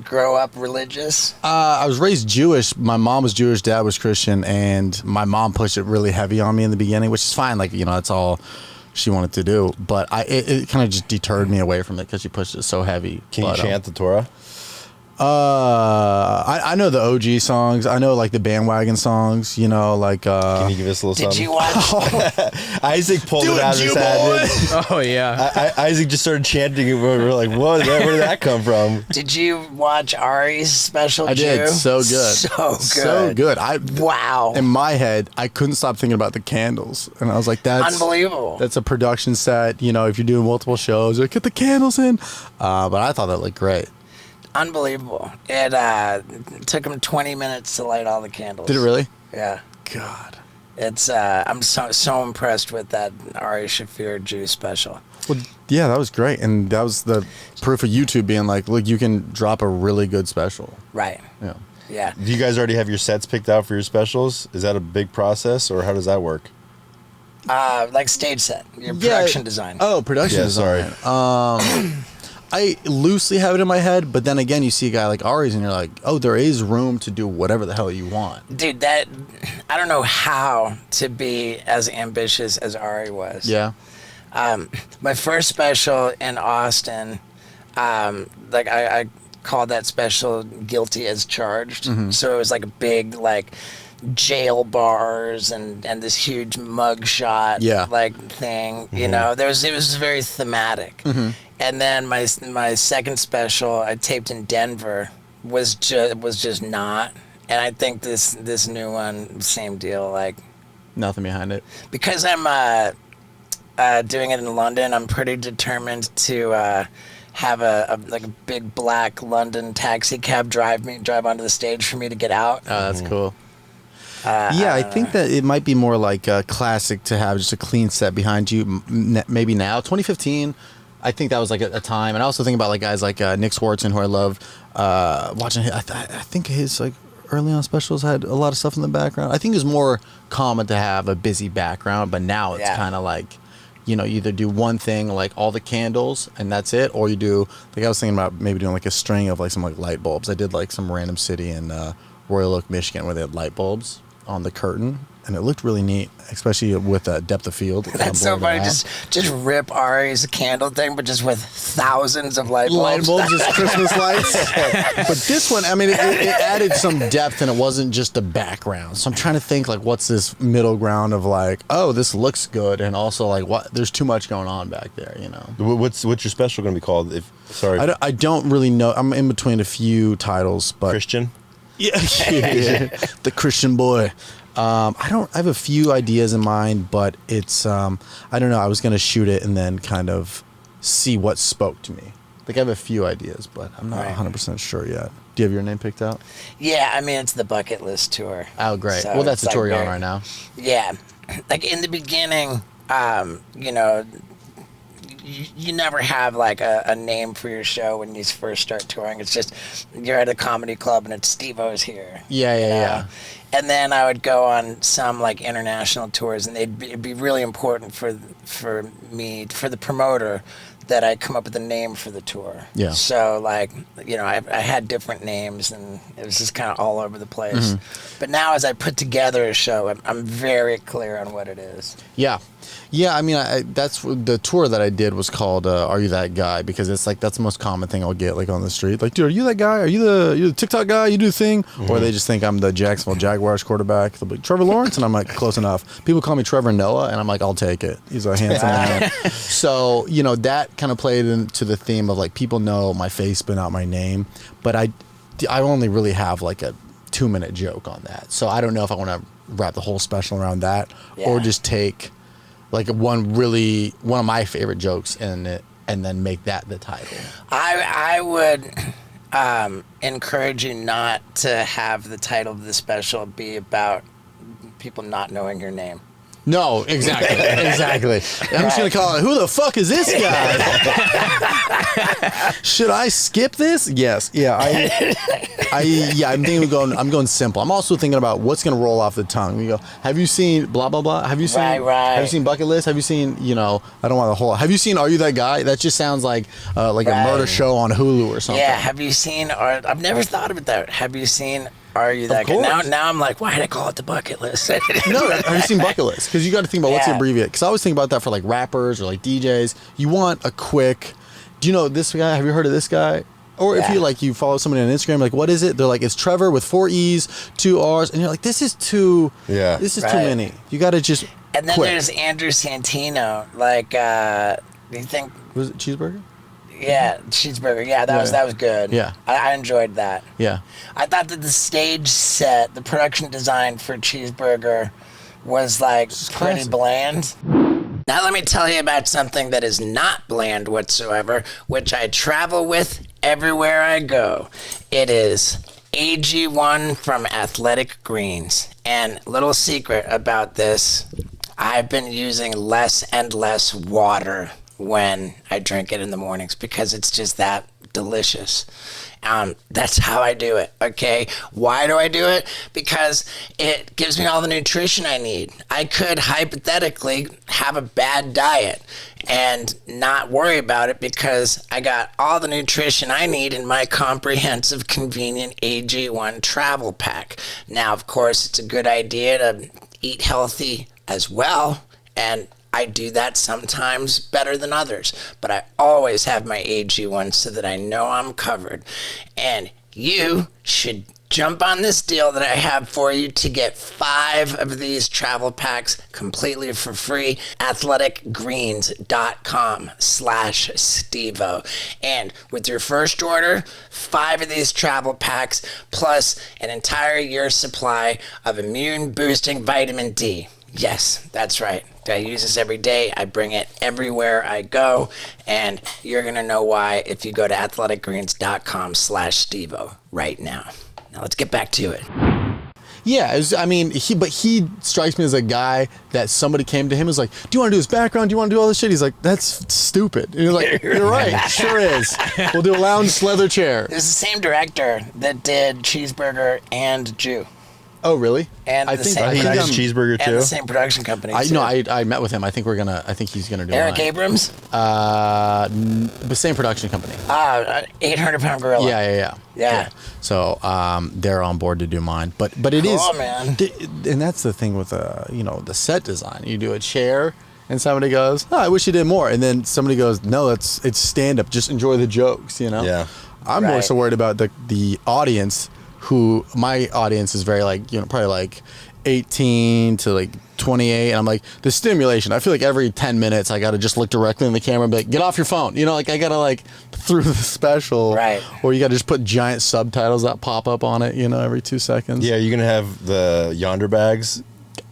grow up religious? I was raised Jewish. My mom was Jewish, dad was Christian, and my mom pushed it really heavy on me in the beginning, which is fine. Like, that's all she wanted to do. But it kind of just deterred me away from it because she pushed it so heavy. Can you chant the Torah? I know the OG songs. I know like the bandwagon songs. You know, like. Can you give us a little Did something? you watch? Isaac pulled it out of his head. Oh yeah. Isaac just started chanting it. We're like, where did that come from? Did you watch Ari's special? I did. Jew? So good. So good. So good. Wow. In my head, I couldn't stop thinking about the candles, and I was like, "That's Unbelievable. That's a production set. You know, if you're doing multiple shows, like, get the candles in." But I thought that looked great. Unbelievable. It took him 20 minutes to light all the candles. Did it really? Yeah. God. It's I'm so impressed with that Ari Shaffir Jew special. Well, yeah, that was great, and that was the proof of YouTube being like, look, you can drop a really good special. Right. Yeah. Yeah. Do you guys already have your sets picked out for your specials? Is that a big process, or how does that work? Like stage set, your production design. Oh, production Yeah, design. sorry. I loosely have it in my head, but then again, you see a guy like Ari's, and you're like, oh, there is room to do whatever the hell you want. Dude, I don't know how to be as ambitious as Ari was. Yeah. My first special in Austin, like I called that special Guilty as Charged. Mm-hmm. So it was like a big like jail bars and this huge mugshot like thing. You know, it was very thematic. And then my second special I taped in Denver was just not. And I think this new one, same deal. Like Nothing behind it. because I'm doing it in London, I'm pretty determined to have a big black London taxi cab drive onto the stage for me to get out. Oh, that's cool. Yeah, I think that it might be more like classic to have just a clean set behind you. Maybe now, 2015. I think that was like a time, and I also think about like guys like Nick Swartzen, who I love watching. I think his like early on specials had a lot of stuff in the background. I think it's more common to have a busy background, but now it's kind of like, you know, you either do one thing like all the candles and that's it, or you do like I was thinking about maybe doing like a string of like some like light bulbs. I did like some random city in Royal Oak, Michigan, where they had light bulbs on the curtain, and it looked really neat, especially with depth of field. That's so funny. Just rip Ari's candle thing, but just with thousands of light bulbs. Light bulbs, just Christmas lights. But this one, I mean, it added some depth, and it wasn't just a background. So I'm trying to think, like, what's this middle ground of like, oh, this looks good, and also like, what? There's too much going on back there, you know. What's your special going to be called? I don't really know. I'm in between a few titles, but Christian. Yeah, the Christian boy. I have a few ideas in mind, but it's I don't know. I was gonna shoot it and then kind of see what spoke to me. Like I have a few ideas, but I'm not 100% sure yet. Do you have your name picked out? Yeah, I mean it's the bucket list tour. Oh, great. So well, that's the it's tour like you're on right now. Yeah, like in the beginning, you know, you never have like a name for your show when you first start touring. It's just you're at a comedy club and it's Steve-O's here. Yeah. And then I would go on some like international tours, and it'd be really important for the promoter that I come up with a name for the tour. Yeah. So like, you know, I had different names, and it was just kind of all over the place. Mm-hmm. But now, as I put together a show, I'm very clear on what it is. Yeah. I mean, that's the tour that I did was called "Are You That Guy?" because it's like that's the most common thing I'll get like on the street. Like, dude, are you that guy? Are you the TikTok guy? You do the thing, or they just think I'm the Jacksonville Jaguars quarterback. They'll be Trevor Lawrence, and I'm like, close enough. People call me Trevor Noah, and I'm like, I'll take it. He's a handsome man. So you know that kind of played into the theme of like people know my face but not my name. But I only really have like a 2-minute joke on that. So I don't know if I want to wrap the whole special around that or just take like one of my favorite jokes in it and then make that the title. I would encourage you not to have the title of the special be about people not knowing your name. No, exactly. I'm just going to call it, who the fuck is this guy? Should I skip this? Yes. Yeah. I'm thinking I'm going simple. I'm also thinking about what's going to roll off the tongue. We go, have you seen blah, blah, blah? Have you seen, Have you seen Bucket List? Have you seen, you know, I don't want the whole, have you seen Are You That Guy? That just sounds like a murder show on Hulu or something. Yeah. Have you seen, I've never thought of it that. Have you seen Are You That Guy? Now I'm like, why did I call it the Bucket List? No, have you seen Bucket List? Because you got to think about what's the abbreviate. Because I always think about that for like rappers or like DJs. You want a quick, do you know this guy? Have you heard of this guy? Or if you follow somebody on Instagram, like, what is it? They're like, it's Trevor with 4 E's, 2 R's, and you're like, this is too too many. You got to just And then quit. there's Andrew Santino. Like, do you think? Was it cheeseburger? Yeah, cheeseburger. Yeah, that was good. Yeah. I enjoyed that. Yeah. I thought that the stage set, the production design for Cheeseburger was like pretty classic. bland. Now let me tell you about something that is not bland whatsoever, which I travel with everywhere I go. It is AG1 from Athletic Greens. And little secret about this, I've been using less and less water when I drink it in the mornings because it's just that delicious. That's how I do it, okay? Why do I do it? Because it gives me all the nutrition I need. I could hypothetically have a bad diet and not worry about it because I got all the nutrition I need in my comprehensive, convenient AG1 travel pack. Now, of course, it's a good idea to eat healthy as well, and I do that sometimes better than others, but I always have my AG1 so that I know I'm covered. And you should jump on this deal that I have for you to get 5 of these travel packs completely for free. athleticgreens.com/Stevo. And with your first order, 5 of these travel packs plus an entire year's supply of immune boosting vitamin D. Yes, that's right. I use this every day. I bring it everywhere I go. And you're going to know why if you go to athleticgreens.com/Stevo right now. Now let's get back to it. Yeah, he strikes me as a guy that somebody came to him and was like, do you want to do his background? Do you want to do all this shit? He's like, that's stupid. And you're like, you're right, sure is. We'll do a lounge leather chair. It's the same director that did Cheeseburger and Jew. Oh, really? And he did Cheeseburger too. And the same production company. I met with him. I think he's gonna do Eric mine. Abrams? The same production company. 800-pound gorilla. Yeah. So they're on board to do mine, but it Cool, is, man. and that's the thing with the set design. You do a chair, and somebody goes, "Oh, I wish you did more," and then somebody goes, "No, it's stand up. Just enjoy the jokes." Yeah. I'm more Right. so worried about the audience. Who my audience is very probably like 18 to like 28, and I'm like, the stimulation, I feel like every 10 minutes I gotta just look directly in the camera and be like, get off your phone, I gotta through the special, right? Or you gotta just put giant subtitles that pop up on it, every 2 seconds. Yeah, you're gonna have the yonder bags.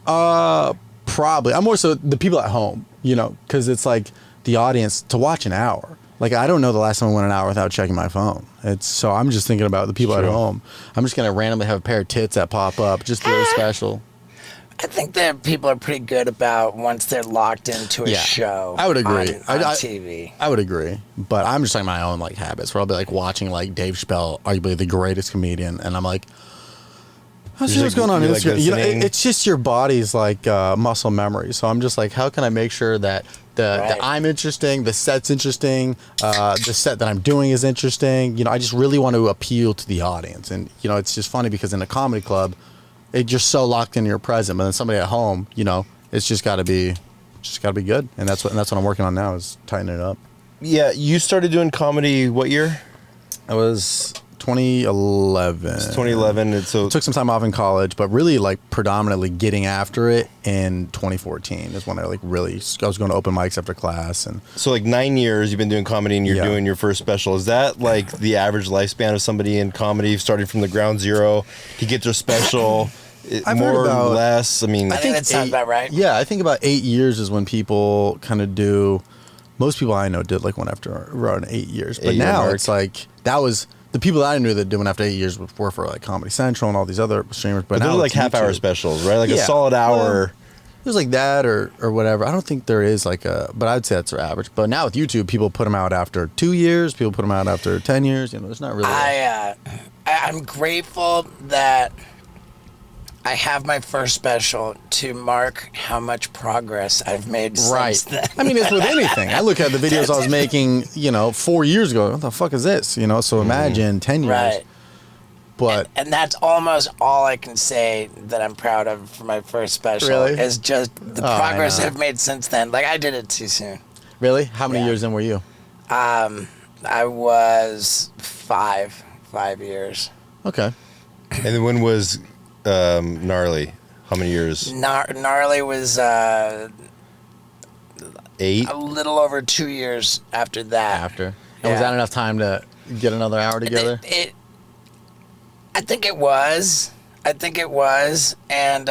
Probably. I'm more so the people at home, because it's like the audience to watch an hour. Like, I don't know the last time I went an hour without checking my phone. So I'm just thinking about the people at home. I'm just going to randomly have a pair of tits that pop up just really special. I think that people are pretty good about once they're locked into a show. I would agree. On TV. I would agree. But I'm just talking my own habits where I'll be watching Dave Chappelle, arguably the greatest comedian. And I'm like, what's going on? It's just your body's muscle memory. So I'm just how can I make sure that that I'm interesting, the set's interesting, the set that I'm doing is interesting. I just really want to appeal to the audience. And, it's just funny because in a comedy club, you're so locked in your present. But then somebody at home, it's just got to be good. And that's what I'm working on now is tightening it up. Yeah, you started doing comedy what year? I was 2011. It's 2011. And so took some time off in college, but really predominantly getting after it in 2014 is when I I was going to open mics after class. And so 9 years you've been doing comedy and you're doing your first special. Is that the average lifespan of somebody in comedy starting from the ground zero to get their special? I've more heard about, or less. I think that sounds about right. Yeah, I think about 8 years is when people kind of do. Most people I know did one after around 8 years, but now it's that was. The people that I knew that did one after 8 years were for Comedy Central and all these other streamers. But now they're half-hour specials, right? A solid hour. It was that or whatever. I don't think there is but I'd say that's their average. But now with YouTube, people put them out after 2 years. People put them out after 10 years. There's not really. I'm grateful that I have my first special to mark how much progress I've made since then. I mean, it's with anything. I look at the videos I was making, 4 years ago. What the fuck is this? So imagine 10 years. Right. But and that's almost all I can say that I'm proud of for my first special. Really? Is just the progress I've made since then. I did it too soon. Really? How many years in were you? I was 5 years. Okay. And then when was Gnarly? How many years? Gnarly was 8? a little over 2 years after that. After. And was that enough time to get another hour together? I think it was. And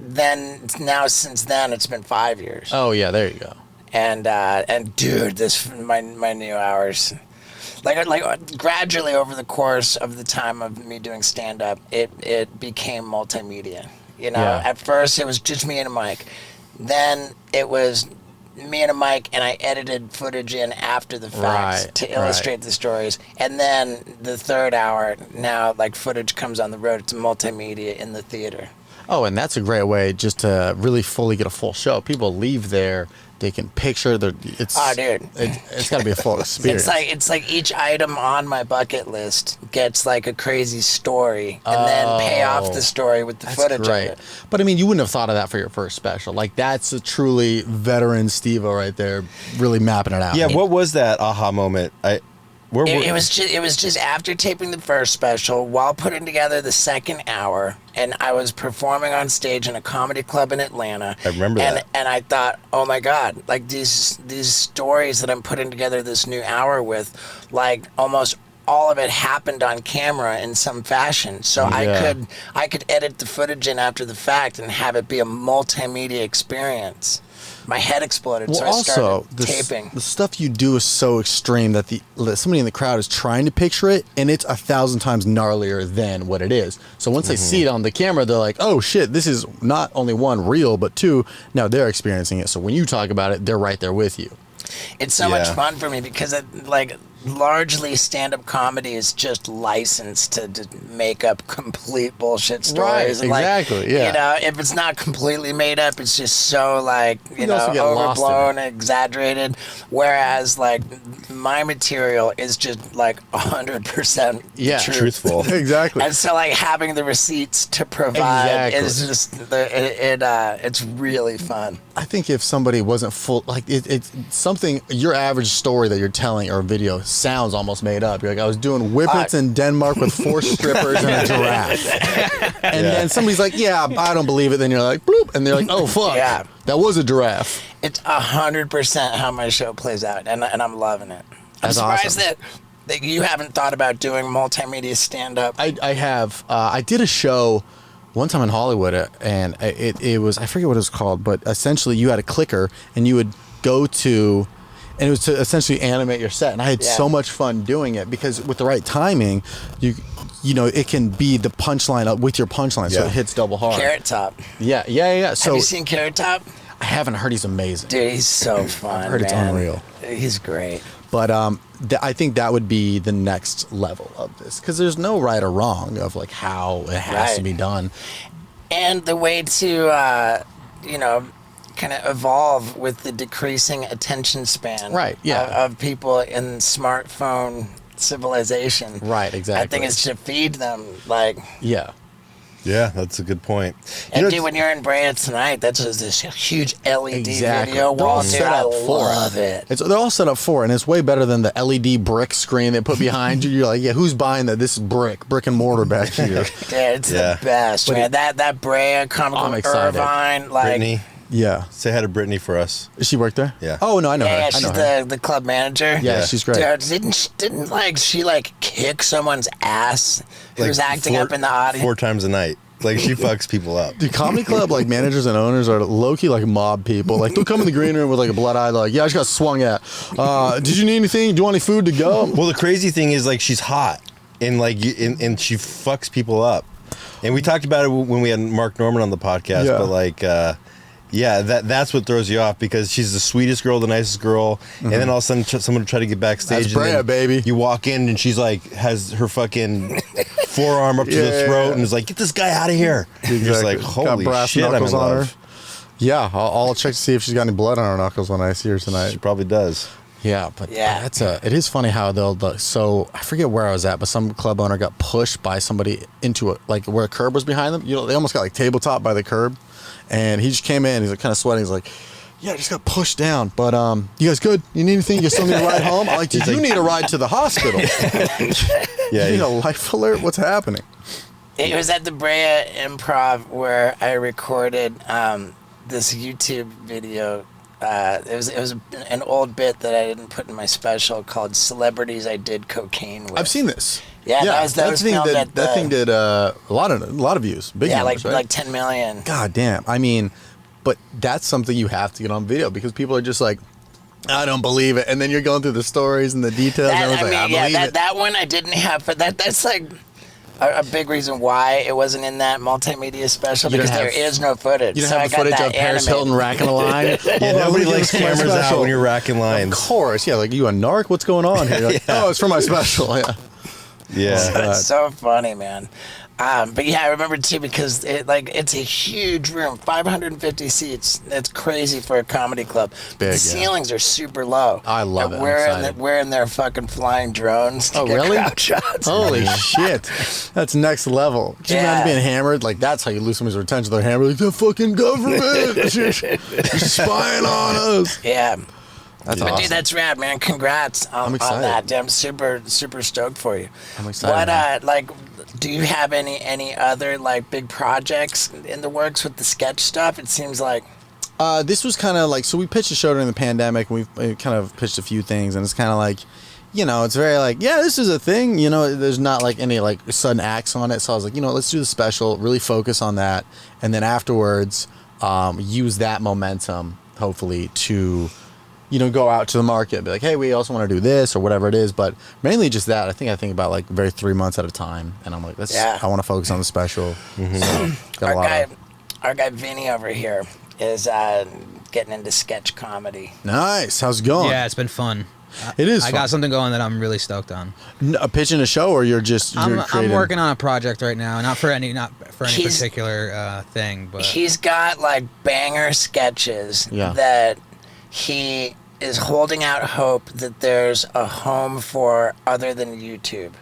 then now since then it's been 5 years. Oh yeah, there you go. And dude, my new hours, like gradually over the course of the time of me doing stand up, it became multimedia. You know, Yeah. At first it was just me and a mic, then it was me and a mic, and I edited footage in after the fact Right, to illustrate the stories. And then the third hour, now like footage comes on the road. It's multimedia in the theater. Oh, and that's a great way just to really fully get a full show. People leave there, they can picture dude. It's got to be a full experience. It's like each item on my bucket list gets like a crazy story, and then pay off the story with the footage of it. But I mean, you wouldn't have thought of that for your first special. Like that's a truly veteran Steve-O right there, really mapping it out. Yeah, what was that aha moment? It was just after taping the first special, while putting together the second hour, and I was performing on stage in a comedy club in Atlanta. I remember that. And I thought, oh my God, like these stories that I'm putting together this new hour with, like almost all of it happened on camera in some fashion. So Yeah. I could edit the footage in after the fact and have it be a multimedia experience. My head exploded, Well, so I also, started taping. the stuff you do is so extreme that somebody in the crowd is trying to picture it, and it's 1,000 times gnarlier than what it is. So once they see it on the camera, they're like, oh shit, this is not only one, real, but two, now they're experiencing it. So when you talk about it, they're right there with you. It's so much fun for me because largely stand-up comedy is just licensed to make up complete bullshit stories. Right, And, like, exactly, yeah. You know, if it's not completely made up, it's just so You also get lost in overblown and exaggerated. Whereas like my material is just like 100% truth. truthful. Exactly. And so like having the receipts to provide is just it's really fun. I think if somebody wasn't full, like it's something, your average story that you're telling or video sounds almost made up. You're like, I was doing whippets in Denmark with 4 strippers and a giraffe. And then somebody's like, yeah, I don't believe it. Then you're like, bloop. And they're like, oh, fuck. Yeah. That was a giraffe. It's 100% how my show plays out, and I'm loving it. I'm That's surprised awesome. that you haven't thought about doing multimedia stand-up. I have. I did a show one time in Hollywood, and it was, I forget what it was called, but essentially you had a clicker, and you would go to, and it was to essentially animate your set. And I had so much fun doing it because with the right timing, you know, it can be the punchline up with your punchline, so it hits double hard. Carrot Top. Yeah. So Have you seen Carrot Top? I haven't heard. He's amazing. Dude, he's so fun. I've heard it's unreal. He's great. But I think that would be the next level of this because there's no right or wrong of like how it has to be done. And the way to, kind of evolve with the decreasing attention span of people in smartphone civilization. Right, exactly. I think it's to feed them, like... Yeah, that's a good point. And dude, when you're in Brea tonight, that's just this huge LED video They're all wall. set up for it. They're all set up for it, and it's way better than the LED brick screen they put behind you. You're like, yeah, who's buying that? This is brick and mortar back here. Yeah, it's the best, man. That Brea, Comical Irvine, like... Brittany. Yeah. Say hi to Brittany for us. Does she work there? Yeah. Oh, no, I know her. Yeah, I she's know her. the club manager. Yeah, she's great. Dude, didn't she kick someone's ass who was acting up in the audience? 4 times a night. Like, she fucks people up. The comedy club, managers and owners are low-key mob people. Like, they'll come in the green room with a blood eye, yeah, I just got swung at. Did you need anything? Do you want any food to go? Well, the crazy thing is, she's hot. And, and she fucks people up. And we talked about it when we had Mark Norman on the podcast. But, that's what throws you off because she's the sweetest girl, the nicest girl. And then all of a sudden, someone will try to get backstage. That's Brea, baby. You walk in and she's has her fucking forearm up to the throat and is like, get this guy out of here. Exactly. You're just like, holy got brass shit, I'm in knuckles on love. her. Yeah, I'll check to see if she's got any blood on her knuckles when I see her tonight. She probably does. Yeah, but it is funny how so I forget where I was at, but some club owner got pushed by somebody into where a curb was behind them. You know, they almost got tabletop by the curb, and he just came in. He's kind of sweating. He's like, Yeah, I just got pushed down. But you guys good? You need anything? You still need a ride home? I'm like, do you need a ride to the hospital? Yeah, You need a life alert? What's happening? It was at the Brea Improv where I recorded this YouTube video. It was an old bit that I didn't put in my special called "Celebrities I Did Cocaine With." I've seen this. Yeah, that was filmed at that thing did a lot of views. Big numbers, right? like 10 million. God damn. I mean, but that's something you have to get on video because people are just like, I don't believe it. And then you're going through the stories and the details. And everyone's like, I believe it. That one I didn't have, but that's like a big reason why it wasn't in that multimedia special because there is no footage. You don't have the footage of Paris Hilton racking a line. Yeah, nobody likes cameras out when you're racking lines. Of course, yeah. Like, you a narc? What's going on here? You're like, oh, it's for my special. Yeah. Yeah. That's so funny, man. But yeah, I remember too because it's a huge room, 550 seats. It's crazy for a comedy club. Big, the ceilings are super low. I love it. We're in there fucking flying drones to get really? crowd shots. Holy shit. That's next level. Can you imagine being hammered? Like, that's how you lose somebody's attention. They're hammered. Like, the fucking government. You're spying on us. Yeah. That's But awesome. dude, that's rad, man. Congrats on that. I'm super super stoked for you. I'm excited. What do you have any other like big projects in the works with the sketch stuff? It seems like This was kind of like, so we pitched a show during the pandemic. And we kind of pitched a few things, and it's kind of like, it's very like, yeah, this is a thing. There's not like any like sudden acts on it. So I was like, let's do the special, really focus on that, and then afterwards, use that momentum hopefully to, go out to the market and be like, hey, we also want to do this or whatever it is. But mainly just that. I think about like very 3 months at a time, and I'm like, I want to focus on the special. Mm-hmm. So, our guy Vinny over here is getting into sketch comedy. Nice. How's it going? Yeah, it's been fun. It is. I got something going that I'm really stoked on. A pitching a show, or you're I'm working on a project right now, not for any particular thing, but he's got like banger sketches that he is holding out hope that there's a home for other than YouTube.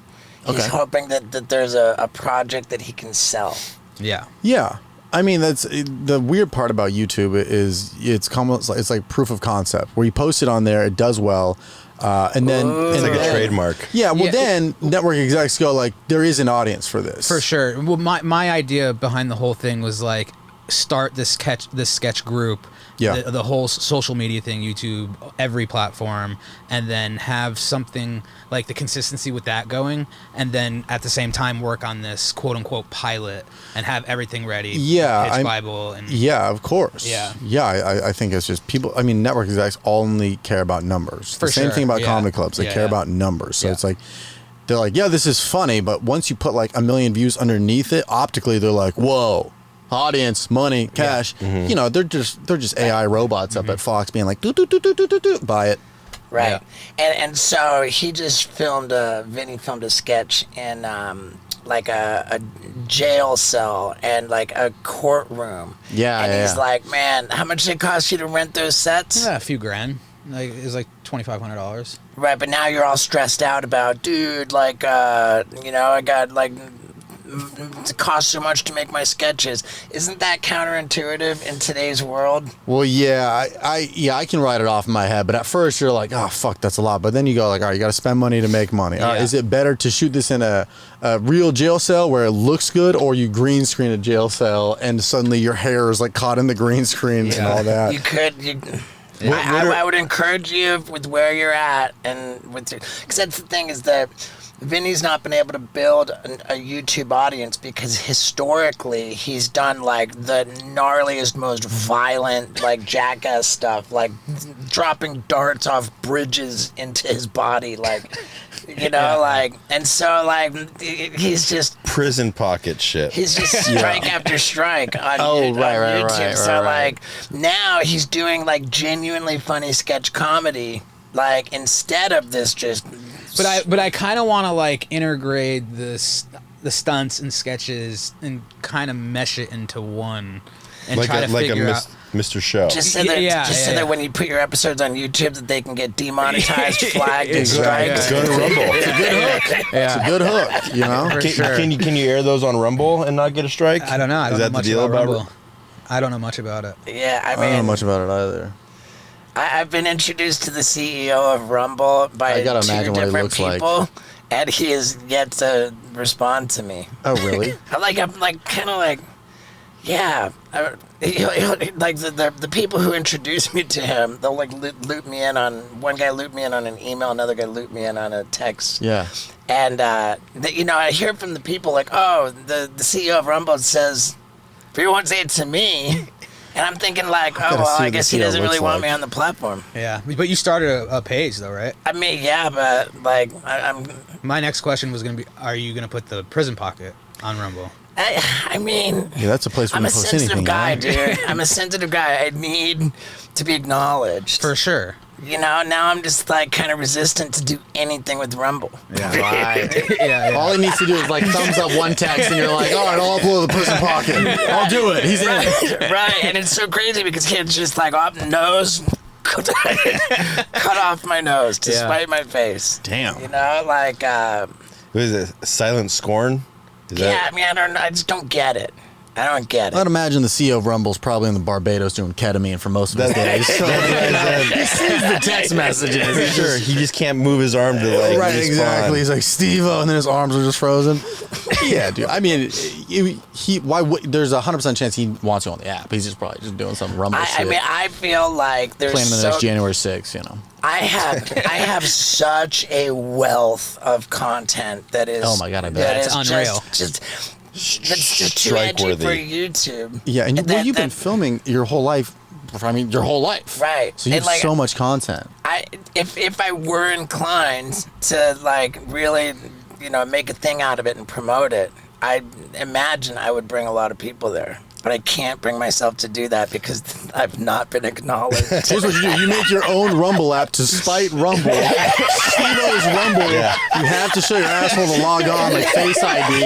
He's hoping that there's a project that he can sell. Yeah. Yeah. I mean, that's the weird part about YouTube is it's like proof of concept where you post it on there, it does well, and then it's like a trademark. Yeah. Well, then network execs go like, there is an audience for this. For sure. Well, my idea behind the whole thing was like start this sketch group. Yeah. The whole social media thing, YouTube, every platform, and then have something like the consistency with that going, and then at the same time work on this quote unquote pilot and have everything ready. Yeah. Pitch Bible. And yeah, of course. Yeah. Yeah. I think it's just people, I mean, network execs only care about numbers. For Same thing about yeah. comedy clubs. They care about numbers. So it's like, they're like, yeah, this is funny, but once you put like 1 million views underneath it, optically, they're like, whoa. Audience, money, cash. Yeah. Mm-hmm. They're just AI robots up at Fox being like, do, buy it. Right. Yeah. And so he just Vinny filmed a sketch in like a jail cell and like a courtroom. Yeah. And he's like, man, how much did it cost you to rent those sets? Yeah, a few grand. Like it was like $2,500. Right, but now you're all stressed out about, dude, like I got like it costs so much to make my sketches. Isn't that counterintuitive in today's world? Well, yeah, I can write it off in my head, but at first you're like, oh fuck, that's a lot. But then you go like, all right, you got to spend money to make money. All right, is it better to shoot this in a real jail cell where it looks good, or you green screen a jail cell and suddenly your hair is like caught in the green screen and all that? I would encourage you with where you're at and because that's the thing is that Vinny's not been able to build a YouTube audience because historically he's done like the gnarliest, most violent, like jackass stuff, like dropping darts off bridges into his body, like, like, and so like he's just prison pocket shit. He's just strike after strike on, YouTube. Right. Like now he's doing like genuinely funny sketch comedy, like instead of this just. But I kind of want to like integrate the stunts and sketches and kind of mesh it into one and like try to figure out Mr. Show. Just so that when you put your episodes on YouTube, that they can get demonetized, flagged, and striked. Go to Rumble. It's a good hook. It's a good hook. Can you air those on Rumble and not get a strike? I don't know. I don't Is know that much the deal about about Rumble. I don't know much about it. Yeah, I don't know much about it either. I've been introduced to the CEO of Rumble by I gotta two imagine what he different looks like. people, and he has yet to respond to me. Oh, really? I'm like kind of like, yeah. Like the people who introduced me to him, they'll like loop me in on, one guy looped me in on an email, another guy looped me in on a text. Yeah. And I hear from the people like, oh, the CEO of Rumble says, but he won't say it to me. And I'm thinking like, oh, gotta well, see I what guess the he CEO doesn't really looks want me like. on the platform. Yeah, but you started a page though, right? I mean, yeah, but like, I'm. My next question was gonna be, are you gonna put the prison pocket on Rumble? I mean, Yeah, that's a place where I'm you a post sensitive anything. guy, right? dude. I'm a sensitive guy. I need to be acknowledged. For sure. You know, now I'm just like kind of resistant to do anything with Rumble. Yeah, right. Yeah. All he needs to do is like thumbs up one text, and you're like, all right, I'll upload the prison pocket. I'll do it. He's in. Right, and it's so crazy because kids just like, oh, nose, cut off my nose to Yeah. spite my face. Damn. You know, like, What is it? Silent scorn? Is yeah, I mean, I don't know. I just don't get it. I don't get I'd it. imagine the CEO of Rumble's probably in the Barbados doing ketamine for most of his days. So, he sees the text messages. Sure, he just can't move his arm to like Right, respawn. exactly. He's like Steve-O, and then his arms are just frozen. Yeah, dude. I mean, there's a 100% chance he wants you on the app. He's just probably just doing some Rumble I shit. mean, I feel like there's Planning the so, next January 6th, you know. I have such a wealth of content that is. Oh my God, I bet. that It's is unreal. That's just too edgy for Strike-worthy. YouTube. Yeah, and That- you've been that- filming your whole life. I mean, your whole life. Right. So you have And, like, so much content. If I were inclined to like really, make a thing out of it and promote it, I imagine I would bring a lot of people there. But I can't bring myself to do that because I've not been acknowledged. Here's what you do. You make your own Rumble app to spite Rumble. Steve-O's Rumble. Yeah. You have to show your asshole to log on, like Face ID.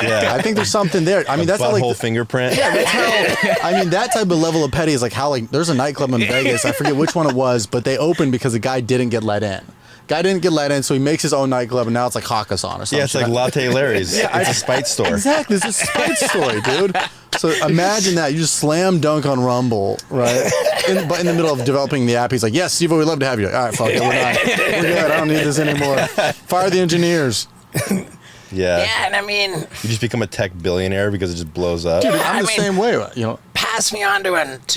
Yeah, I think there's something there. I mean, that's how, butthole like, fingerprint. that's how, I mean, that type of level of petty is like how, like, there's a nightclub in Vegas. I forget which one it was, but they opened because the guy didn't get let in. Guy didn't get let in, so he makes his own nightclub, and now it's like Hakkasan or something. Yeah, it's like Latte Larry's. It's a spite store. Exactly, it's a spite story, dude. So imagine that you just slam dunk on Rumble, right? But in the middle of developing the app, he's like, "Yes, Steve, we'd love to have you." All right, fuck it, we're done. We're good. I don't need this anymore. Fire the engineers. Yeah. Yeah, and I mean, You just become a tech billionaire because it just blows up. I'm I the mean- same way, you know. pass me on to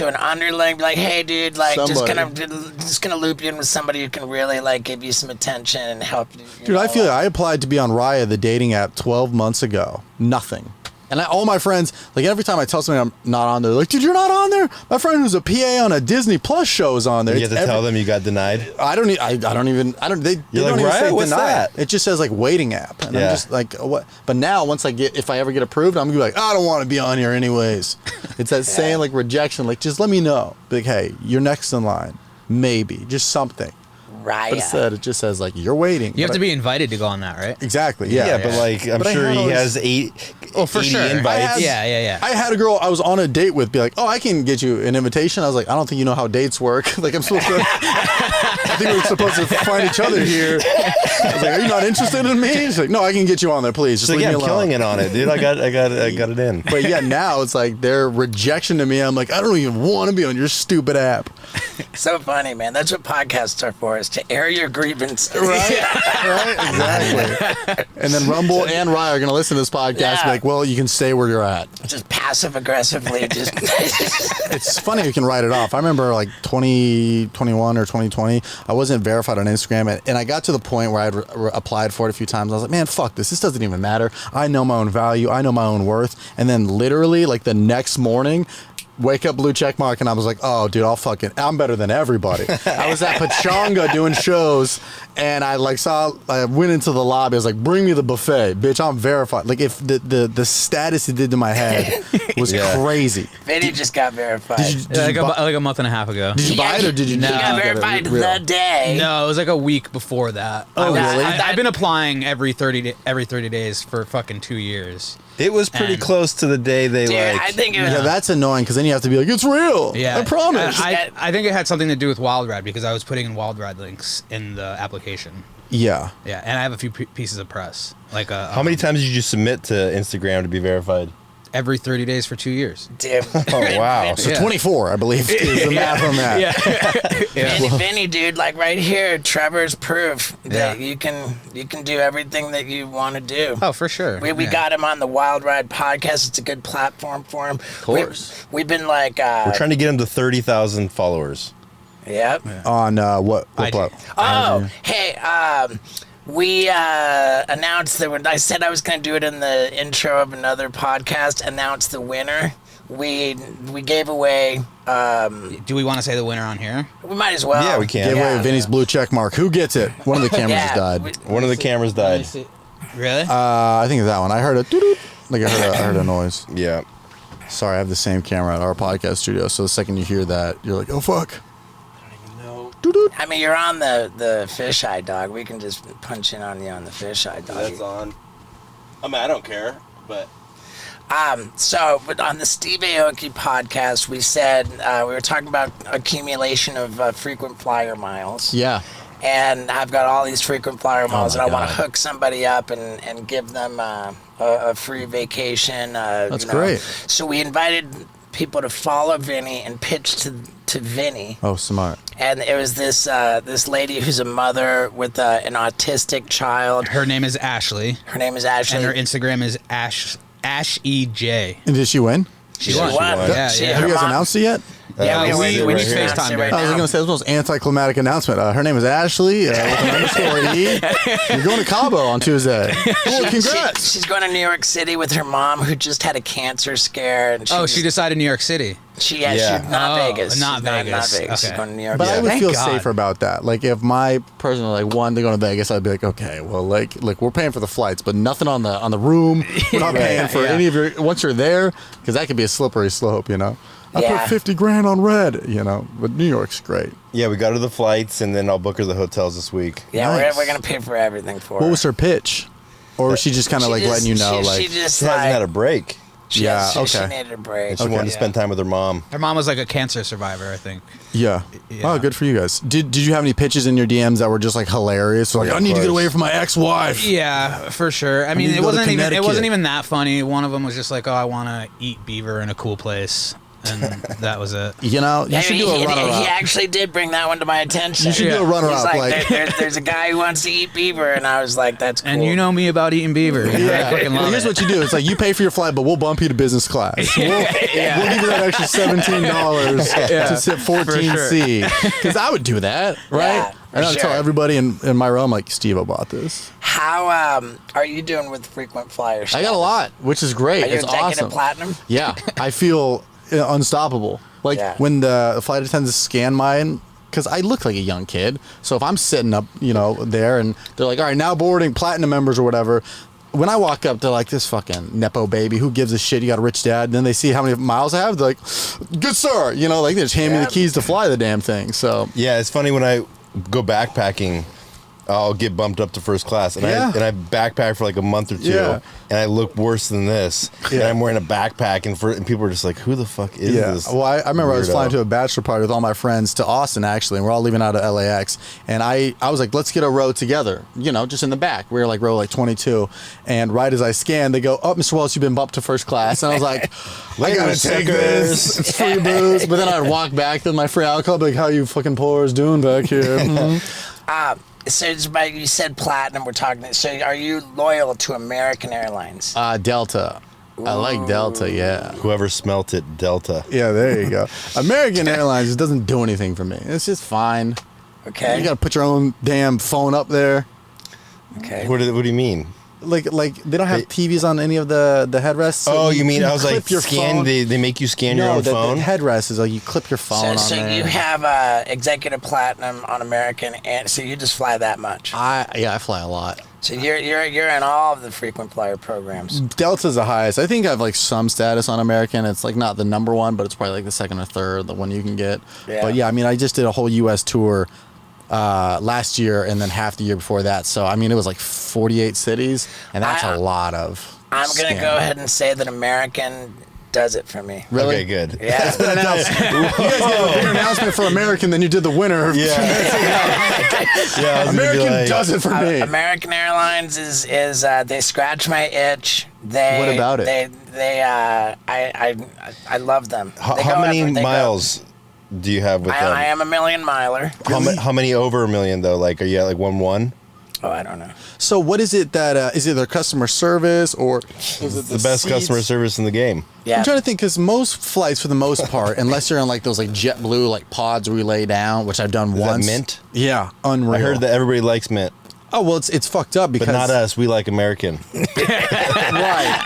an underling. Be like, hey, dude, like Somebody. just gonna loop you in with somebody who can really like give you some attention and help you. Dude, I feel it. I applied to be on Raya, the dating app, 12 months ago. Nothing. And all my friends, like every time I tell somebody I'm not on there, they're like, dude, you're not on there? My friend who's a PA on a Disney Plus show is on there. You have to tell them you got denied. They don't You're don't like, even "Raya? say What's deny. that?" It just says like waiting app. And I'm Yeah. just like, what? But now once if I ever get approved, I'm gonna be like, I don't want to be on here anyways. It's that saying like rejection, like just let me know. Be like, hey, you're next in line. Maybe. Just something. Raya. But instead it just says like you're waiting. You have But to be invited to go on that, right? Exactly. Yeah, Yeah. but like I'm But I sure had he all has this- For 80 sure. invites. Yeah. I had a girl I was on a date with be like, oh, I can get you an invitation. I was like, I don't think you know how dates work. Like, I'm supposed to, I think we're supposed to find each other here. I was like, are you not interested in me? She's like, no, I can get you on there, please. Just So leave yeah, me I'm alone. killing it on it, dude. I got it in. But yeah, now it's like their rejection to me. I'm like, I don't even want to be on your stupid app. So funny, man. That's what podcasts are for, is to air your grievances. Right? Exactly. And then Rumble and Rye are going to listen to this podcast and Yeah. be like, well, you can stay where you're at. Just passive aggressively. Just It's funny you can write it off. I remember like 2021 or 2020, I wasn't verified on Instagram, and I got to the point where I'd applied for it a few times. I was like, man, fuck this. This doesn't even matter. I know my own value. I know my own worth. And then literally like the next morning, wake up, blue check mark, and I was like, oh, dude, I'm better than everybody. I was at Pachanga doing shows, and I went into the lobby. I was like, bring me the buffet, bitch. I'm verified. Like, if the status it did to my head was Yeah. crazy. Vinny just got verified. Did you buy- Like a month and a half ago. Did you buy it or did you He not? got get it verified real? the day. No, it was like a week before that. Oh, really? I've been applying every 30 days for fucking 2 years. It was pretty And- close to the day they Dude, like. I think it was. Yeah, that's annoying because then you have to be like, it's real. Yeah, I promise. I think it had something to do with Wild Ride because I was putting in Wild Ride links in the application. yeah. Yeah, and I have a few pieces of press. Like How many times did you submit to Instagram to be verified? every 30 days for 2 years. Dude. Oh, wow. So 24, I believe, is the math on that. Vinny, dude, like right here, Trevor's proof that you can do everything that you want to do. Oh, for sure. We got him on the Wild Ride podcast. It's a good platform for him. Of course. We've been like... We're trying to get him to 30,000 followers. Yep. On what platform? Oh, hey, we announced that when I said I was going to do it in the intro of another podcast, announced the winner. We gave away... Do we want to say the winner on here? we might as well. Yeah, we can. Gave away Vinny's blue check mark. Who gets it? One of the cameras just died. One of the cameras died. Really? I think it's that one. I heard a doo-doo. Like I heard a noise. Yeah. Sorry, I have the same camera at our podcast studio. So the second you hear that, you're like, oh fuck. I mean, you're on the fisheye, dog. We can just punch in on you on the fisheye, dog. That's on. I mean, I don't care, but... But on the Steve Aoki podcast, we said we were talking about accumulation of frequent flyer miles. Yeah. And I've got all these frequent flyer miles, my and I want God. to hook somebody up and give them a free vacation. That's great. So we invited people to follow Vinny and pitch to Vinny. Oh, smart. And it was this lady who's a mother with an autistic child. Her name is Ashley. Her name is Ashley. And her Instagram is AshEJ. And did she win? She won. won. Yeah, She- yeah. Have her you guys mom- announced it yet? Yeah, we need right here. FaceTime it right I was now. going to say, this was the most anticlimactic announcement. Her name is Ashley, with an underscore E. You're going to Cabo on Tuesday. Cool, congrats. She's going to New York City with her mom, who just had a cancer scare. And She decided New York City. She's Yeah. not Oh, Vegas. not She's Vegas. Not Vegas. She's Okay. going to New York But I City. would Thank feel God. safer about that. Like, if my person wanted to go to Vegas, I'd be like, okay, well, like we're paying for the flights, but nothing on the room. We're not paying for any of your, once you're there, because that could be a slippery slope, you know? I Yeah. put 50 grand on red, you know? But New York's great. Yeah, we got her the flights, and then I'll book her the hotels this week. Yeah, Nice. we're going to pay for everything for her. What was her pitch? Or was she just kind of like letting you know, she like, just She hasn't had a break. she okay. needed a break. She wanted to spend time with her mom. Her mom was like a cancer survivor, I think. yeah. Oh, good for you guys. Did you have any pitches in your DMs that were just like hilarious? Like, Yeah, I of need to get course. away from my ex-wife. Yeah, for sure. I mean, need to it go to wasn't Connecticut. even that funny. One of them was just like, "Oh, I want to eat beaver in a cool place," and that was it. You know, you Yeah, should he, do a he runner-up. actually did bring that one to my attention. You should do a runner-up, He's like, like- there's a guy who wants to eat beaver, and I was like, that's cool. And you know me about eating beaver. You know, I freaking love Here's it. what you do. It's like you pay for your flight, but we'll bump you to business class. We'll give you that extra $17 to sit 14C. Because I would do that, right? Yeah, and I would for tell sure. everybody in my room, like, Steve, I bought this. How are you doing with frequent flyers? I got a lot, which is great. Are you It's executive awesome. platinum? Yeah, I feel unstoppable. Like Yeah. when the flight attendants scan mine, because I look like a young kid. So if I'm sitting up, there, and they're like, all right, now boarding platinum members or whatever. When I walk up, they're like, this fucking Nepo baby, who gives a shit? You got a rich dad. And then they see how many miles I have. They're like, good sir. Like they just hand me the keys to fly the damn thing. So Yeah, it's funny when I go backpacking, I'll get bumped up to first class, and Yeah. I backpack for like a month or two, Yeah. and I look worse than this. And Yeah. I'm wearing a backpack, and people are just like, "Who the fuck is this?" Well, I remember I was weirdo? flying to a bachelor party with all my friends to Austin, actually, and we're all leaving out of LAX. And I was like, let's get a row together, just in the back. We were like row 22. And right as I scanned, they go, oh, Mr. Wallace, you've been bumped to first class. And I was like, I gotta take this. It's free booze. But then I'd walk back to my free alcohol, be like, how you fucking poors doing back here? Mhm. So you said platinum. We're talking. So are you loyal to American Airlines? Delta. I like Delta, yeah. Whoever smelt it, Delta. Yeah, there you go. American Airlines just doesn't do anything for me. It's just fine. Okay. You gotta put your own damn phone up there. Okay. What do you mean? Like they don't have TVs on any of the headrests. So Oh, you mean I was like, clip your scan? phone. They make you scan your own the phone. headrest is like you clip your phone on So there. you have executive platinum on American, and so you just fly that much. I fly a lot. So you're in all of the frequent flyer programs. Delta's the highest. I think I have like some status on American. It's like not the number one, but it's probably like the second or third, the one you can get. Yeah. But yeah, I mean, I just did a whole U.S. tour last year and then half the year before that. So I mean, it was like 48 cities, and that's a lot of. I'm gonna scanning. go ahead and say that American does it for me. Really? Okay, good. Yeah. You guys gave a bigger announcement for American than you did the winner. Yeah. Yeah. I was gonna be American like, does it for me. American Airlines is they scratch my itch. What about it? I love them. They How go many they go. miles do you have with them? I am a million miler. How many over a million though? Like, are you at like 1-1? Oh, I don't know. So what is it that is it their customer service or is it The best seats? customer service in the game. Yeah. I'm trying to think because most flights, for the most part, unless you're on like those like JetBlue like pods where you lay down, which I've done Is once. that Mint? Yeah, unreal. I heard that everybody likes Mint, Oh well, it's fucked up because but not us. We like American. Right.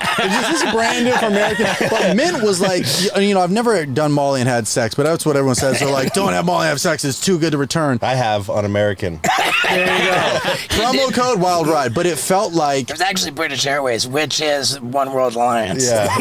This is brand new for American. But Mint was like, you know, I've never done Molly and had sex, but that's what everyone says. They're like, don't have Molly and have sex. It's too good to return. I have on American. There you go. Promo code Wild Ride. But it felt like, It was actually British Airways, which is One World Alliance. Yeah.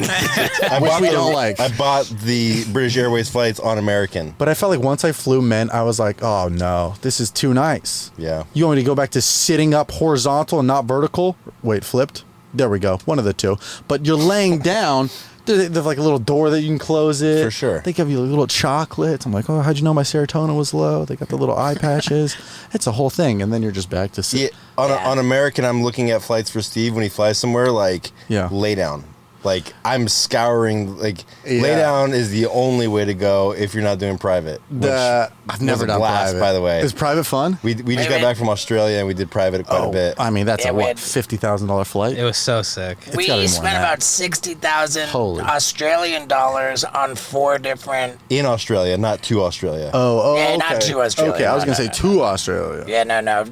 Which we don't like. I bought the British Airways flights on American. but I felt like once I flew Mint, I was like, oh no, this is too nice. Yeah. You want me to go back to sitting up horizontal and not vertical? Wait, flipped? There we go. One of the two. But you're laying down. They have like a little door that you can close it. For sure. They give you little chocolates. I'm like, oh, how'd you know my serotonin was low? They got the little eye patches. It's a whole thing. And then you're just back to Yeah, sit. on American, I'm looking at flights for Steve when he flies somewhere. Like, Yeah. lay down. Like, I'm scouring. Like, Yeah. lay down is the only way to go if you're not doing private. which I've never was a done blast, private. by the way. Is private fun? We just Wait, got wait. back from Australia and we did private quite a bit. I mean, that's Yeah, a we what, had- $50,000 flight? It was so sick. We gotta be more spent than that. about 60,000 Holy. Australian dollars on 4 different. In Australia, not to Australia. Oh, Yeah, okay. not to Australia. Okay, I was No, going to no, say no, to Australia. Yeah, no.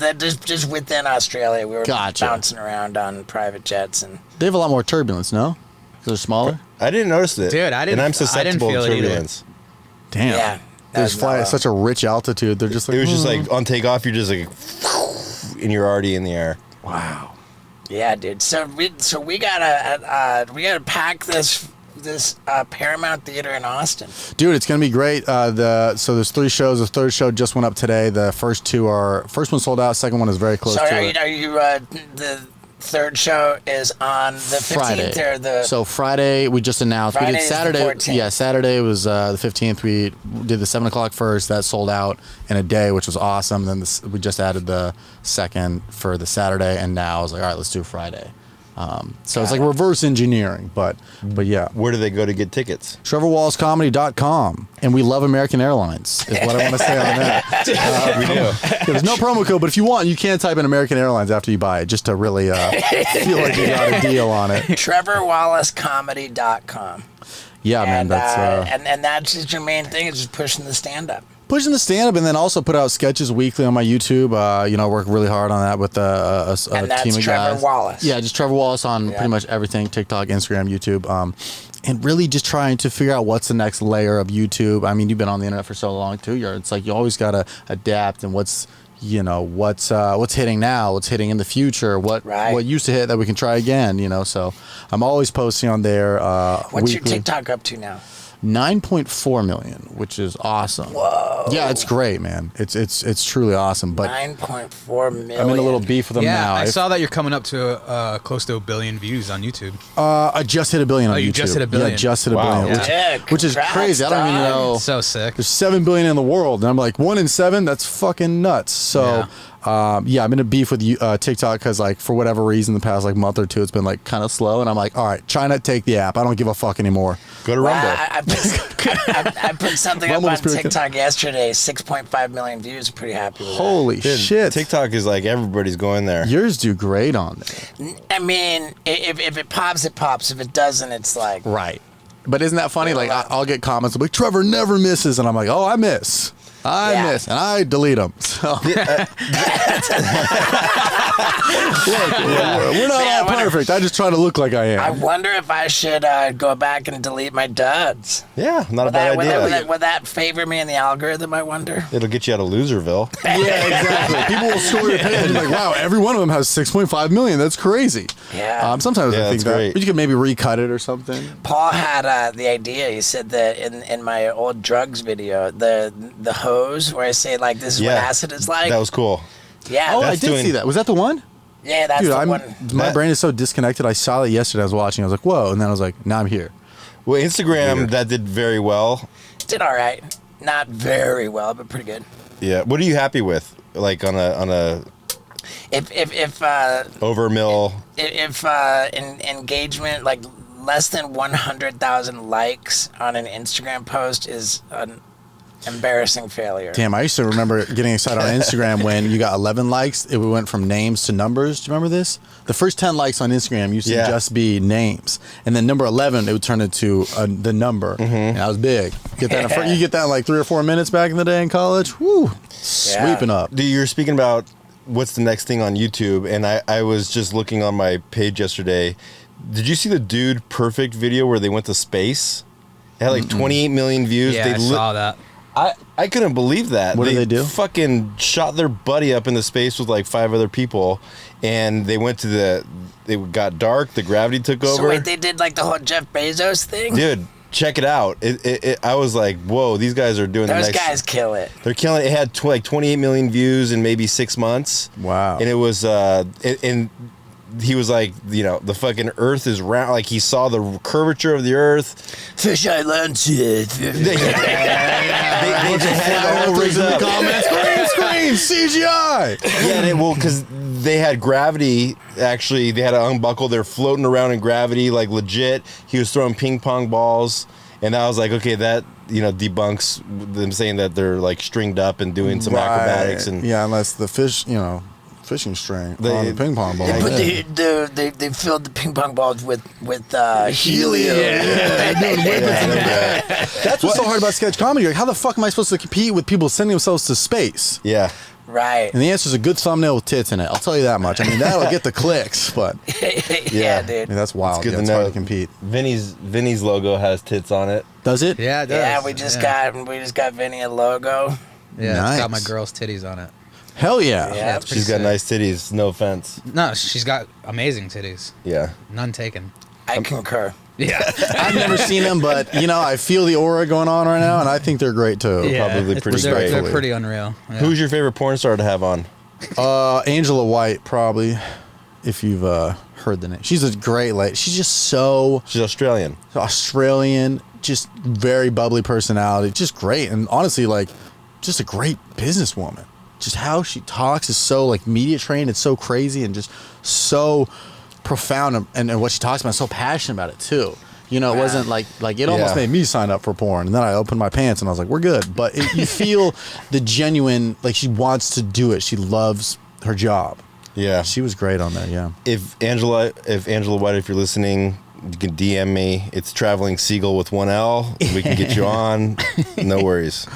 Just within Australia, we were Gotcha. bouncing around on private jets and. They have a lot more turbulence, no? Because they're smaller? I didn't notice it. Dude, I didn't- And I'm I didn't susceptible feel to it either. turbulence. Damn. Yeah, that They was just fly at mellow. such a rich altitude. They're just like, It was just like on takeoff, you're just like, and you're already in the air. wow. Yeah, dude. So we gotta pack this Paramount Theater in Austin. Dude, it's gonna be great. So there's 3 shows. The third show just went up today. The first one sold out. Second one is very close So to are it. you the third show is on the 15th Friday. or the So Friday we just announced. We Friday did is the Saturday. 14th. Yeah, Saturday was the 15th. We did the 7:00 first. That sold out in a day, which was awesome. Then we just added the second for the Saturday, and now I was like, all right, let's do Friday. So it's like reverse engineering, but yeah. Where do they go to get tickets? TrevorWallaceComedy.com, and we love American Airlines is what I want to say on that. We do. There's no promo code, but if you want, you can type in American Airlines after you buy it, just to really feel like you got a deal on it. TrevorWallaceComedy.com. Yeah, man, And, that's and that's just your main thing, is just pushing the stand-up. pushing the stand up, and then also put out sketches weekly on my YouTube. I work really hard on that with a And that's team of Trevor guys. Wallace. Yeah, just Trevor Wallace on pretty much everything: TikTok, Instagram, YouTube. And really just trying to figure out what's the next layer of YouTube. I mean, you've been on the internet for so long too. It's like you always got to adapt, and what's hitting now, what's hitting in the future, what used to hit that we can try again. So I'm always posting on there. What's your weekly. TikTok up to now? 9.4 million, which is awesome. Whoa. Yeah, it's great, man. It's truly awesome. But 9.4 million. I'm in a little beef with them Yeah, now. I saw that you're coming up to close to 1 billion views on YouTube. I just hit 1 billion on YouTube. You just hit 1 billion. Yeah, just hit 1 Wow. billion. Yeah, Which is congrats, crazy. I don't even dog. know. So sick. There's 7 billion in the world, and I'm like 1 in 7. That's fucking nuts. So, I'm in a beef with TikTok because, like, for whatever reason, the past month or two, it's been kind of slow, and I'm like, all right, China, take the app. I don't give a fuck anymore. Go to Rumble. I put something up Rumble on was pretty TikTok yesterday. 6.5 million views. Pretty happy with Holy Dude, shit! TikTok is like everybody's going there. Yours do great on there. that. I mean, if it pops, it pops. If it doesn't, it's like Right. But isn't that funny? Like, I'll get comments like, Trevor never misses. And I'm like, oh, I miss. I miss. And I delete them. So. Look, we're not Man, all perfect. I just try to look like I am. I wonder if I should go back and delete my duds. Yeah, not a Would bad that, idea. would that favor me in the algorithm, I wonder? It'll get you out of Loserville. Yeah, exactly. People will score your page and be like, wow, every one of them has 6.5 million. That's crazy. Yeah. Sometimes Yeah, I think that's great. but you could maybe recut it or something. Paul had the idea. He said that in my old drugs video, the hose where I say like this is what acid is like. That was cool. yeah. Oh, I That's did doing- see that. Was that the one? yeah, that's Dude, the one. my That- brain is so disconnected. I saw that yesterday. I was watching. I was like, whoa. And then I was like, now I'm here. Well, Instagram, that did very well. Did all right. Not very well, but pretty good. Yeah. What are you happy with? Like on a If overmill. if engagement like less than 100,000 likes on an Instagram post is an embarrassing failure. Damn, I used to remember getting excited on Instagram when you got 11 likes. It went from names to numbers. Do you remember this? The first 10 likes on Instagram used to just be names, and then number 11 it would turn into the number, and that was big. Get that? You get that in like 3 or 4 minutes back in the day in college. Woo, sweeping up. Dude, you're speaking about what's the next thing on YouTube, and I was just looking on my page yesterday. Did you see the Dude Perfect video where they went to space? It had like 28 million views. Yeah, I saw that. I couldn't believe that. What did they do? Fucking shot their buddy up into space with like 5 other people, and they went to they got dark, the gravity took over. So wait, they did like the whole Jeff Bezos thing? Dude, check it out. I was like, whoa, these guys are doing Those guys kill it. They're killing it. It had like 28 million views in maybe 6 months. Wow. And it was, and he was like, you know, the fucking earth is round. Like he saw the curvature of the earth. Fish Island. They had all rigs in the comments. Green CGI. Yeah, well, because they had gravity. Actually, they had to unbuckle. They're floating around in gravity, like legit. He was throwing ping pong balls, and I was like, okay, that debunks them saying that they're like stringed up and doing some acrobatics and unless the fish, fishing string on the ping pong ball. But they filled the ping pong balls with helium. That's what's so hard about sketch comedy. Like, how the fuck am I supposed to compete with people sending themselves to space? Yeah. Right. And the answer is a good thumbnail with tits in it. I'll tell you that much. I mean, that'll get the clicks, but yeah, dude. that's wild. It's good to it's know. hard to compete. Vinny's logo has tits on it. Does it? Yeah, it does. Yeah, we just got Vinny a logo. Yeah, it's got Nice. my girl's titties on it. Hell yeah. Yeah. It's pretty She's got sick. nice titties. No offense. No, she's got amazing titties. Yeah. None taken. I concur. Yeah. I've never seen them, but I feel the aura going on right now, and I think they're great too. Probably pretty great. They're pretty unreal. Yeah. Who's your favorite porn star to have on? Angela White, probably, if you've heard the name. She's a great lady. She's just so She's Australian. Australian, just very bubbly personality, just great, and honestly, like, just a great businesswoman. Just how she talks is so like media trained. It's so crazy and just so profound, and what she talks about is so passionate about it too. It wasn't like it almost made me sign up for porn, and then I opened my pants and I was like, we're good. But you feel the genuine, like, she wants to do it. She loves her job. Yeah. She was great on there. Yeah. If Angela White, if you're listening, you can DM me. It's Traveling Seagull with 1 L. We can get you on. No worries.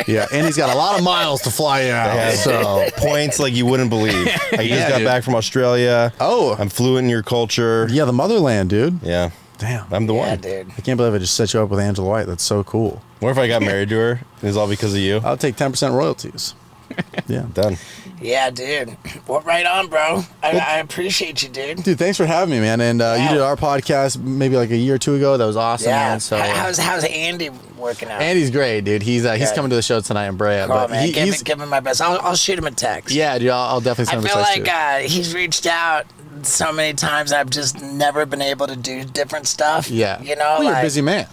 Yeah, and he's got a lot of miles to fly out. Yeah, So points like you wouldn't believe. I just got back from Australia. Oh. I'm fluent in your culture. yeah, the motherland, dude. Yeah. Damn. I'm the Yeah, one. dude. I can't believe I just set you up with Angela White. That's so cool. What if I got married to her? And it's all because of you? I'll take 10% royalties. Yeah. Done. Yeah, dude. Well, right on, bro. I appreciate you, dude. Dude, thanks for having me, man. And you did our podcast maybe like a year or two ago. That was awesome, Yeah. man. So how's Andy working out? Andy's great, dude. He's Good. coming to the show tonight in Brea. Cool, but man. he's Give him my best. I'll shoot him a text. yeah, dude. I'll definitely I send him feel a text like too. he's reached out so many times. I've just never been able to do different stuff. Yeah. Well, you're a busy man.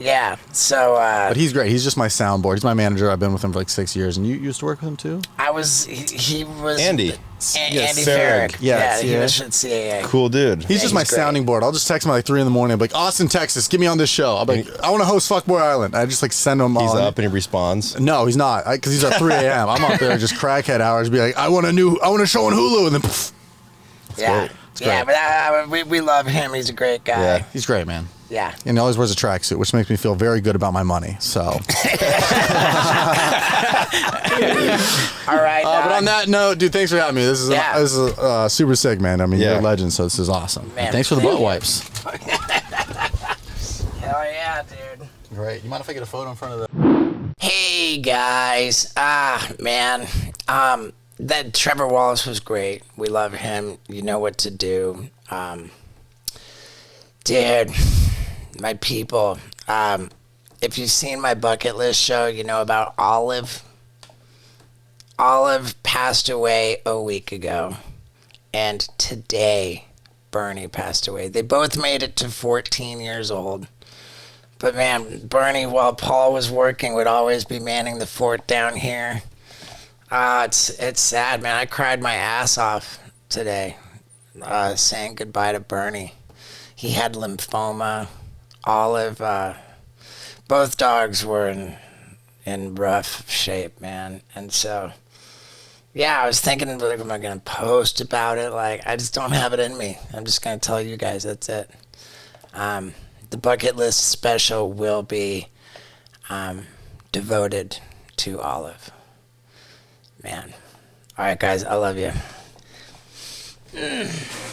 Yeah. So But he's great. He's just my soundboard. He's my manager. I've been with him for like 6 years. And you used to work with him too? he was Andy. Andy Farag. Farag. Yeah, he yeah. was at CAA. Cool dude. He's just he's my great. sounding board. I'll just text him at like 3 a.m. I'm like, Austin, Texas, get me on this show. I'll be like, I want to host Fuckboy Island. I just like send him He's on. up and he responds. No, he's not. Because he's at 3 a.m. I'm up there just crackhead hours. Be like, I want a show on Hulu. And then poof. Yeah. Yeah, but we love him. He's a great guy. Yeah. He's great, man. Yeah. And he always wears a tracksuit, which makes me feel very good about my money. So, All right. but on that note, dude, thanks for having me. This is super sick, man. I mean, you're a legend, so this is awesome. Man, Thanks for the thank butt you. wipes. Hell yeah, dude. Great. You mind if I get a photo in front of the? Hey guys. Man. That Trevor Wallace was great. We love him. You know what to do. Dude, my people. If you've seen my bucket list show, you know about Olive. Olive passed away a week ago. And today, Bernie passed away. They both made it to 14 years old. But man, Bernie, while Paul was working, would always be manning the fort down here. It's sad, man. I cried my ass off today, saying goodbye to Bernie. He had lymphoma. Olive, both dogs were in rough shape, man. And so, yeah, I was thinking, like, am I gonna post about it? Like, I just don't have it in me. I'm just gonna tell you guys that's it. The bucket list special will be devoted to Olive. Man. All right, guys, I love you.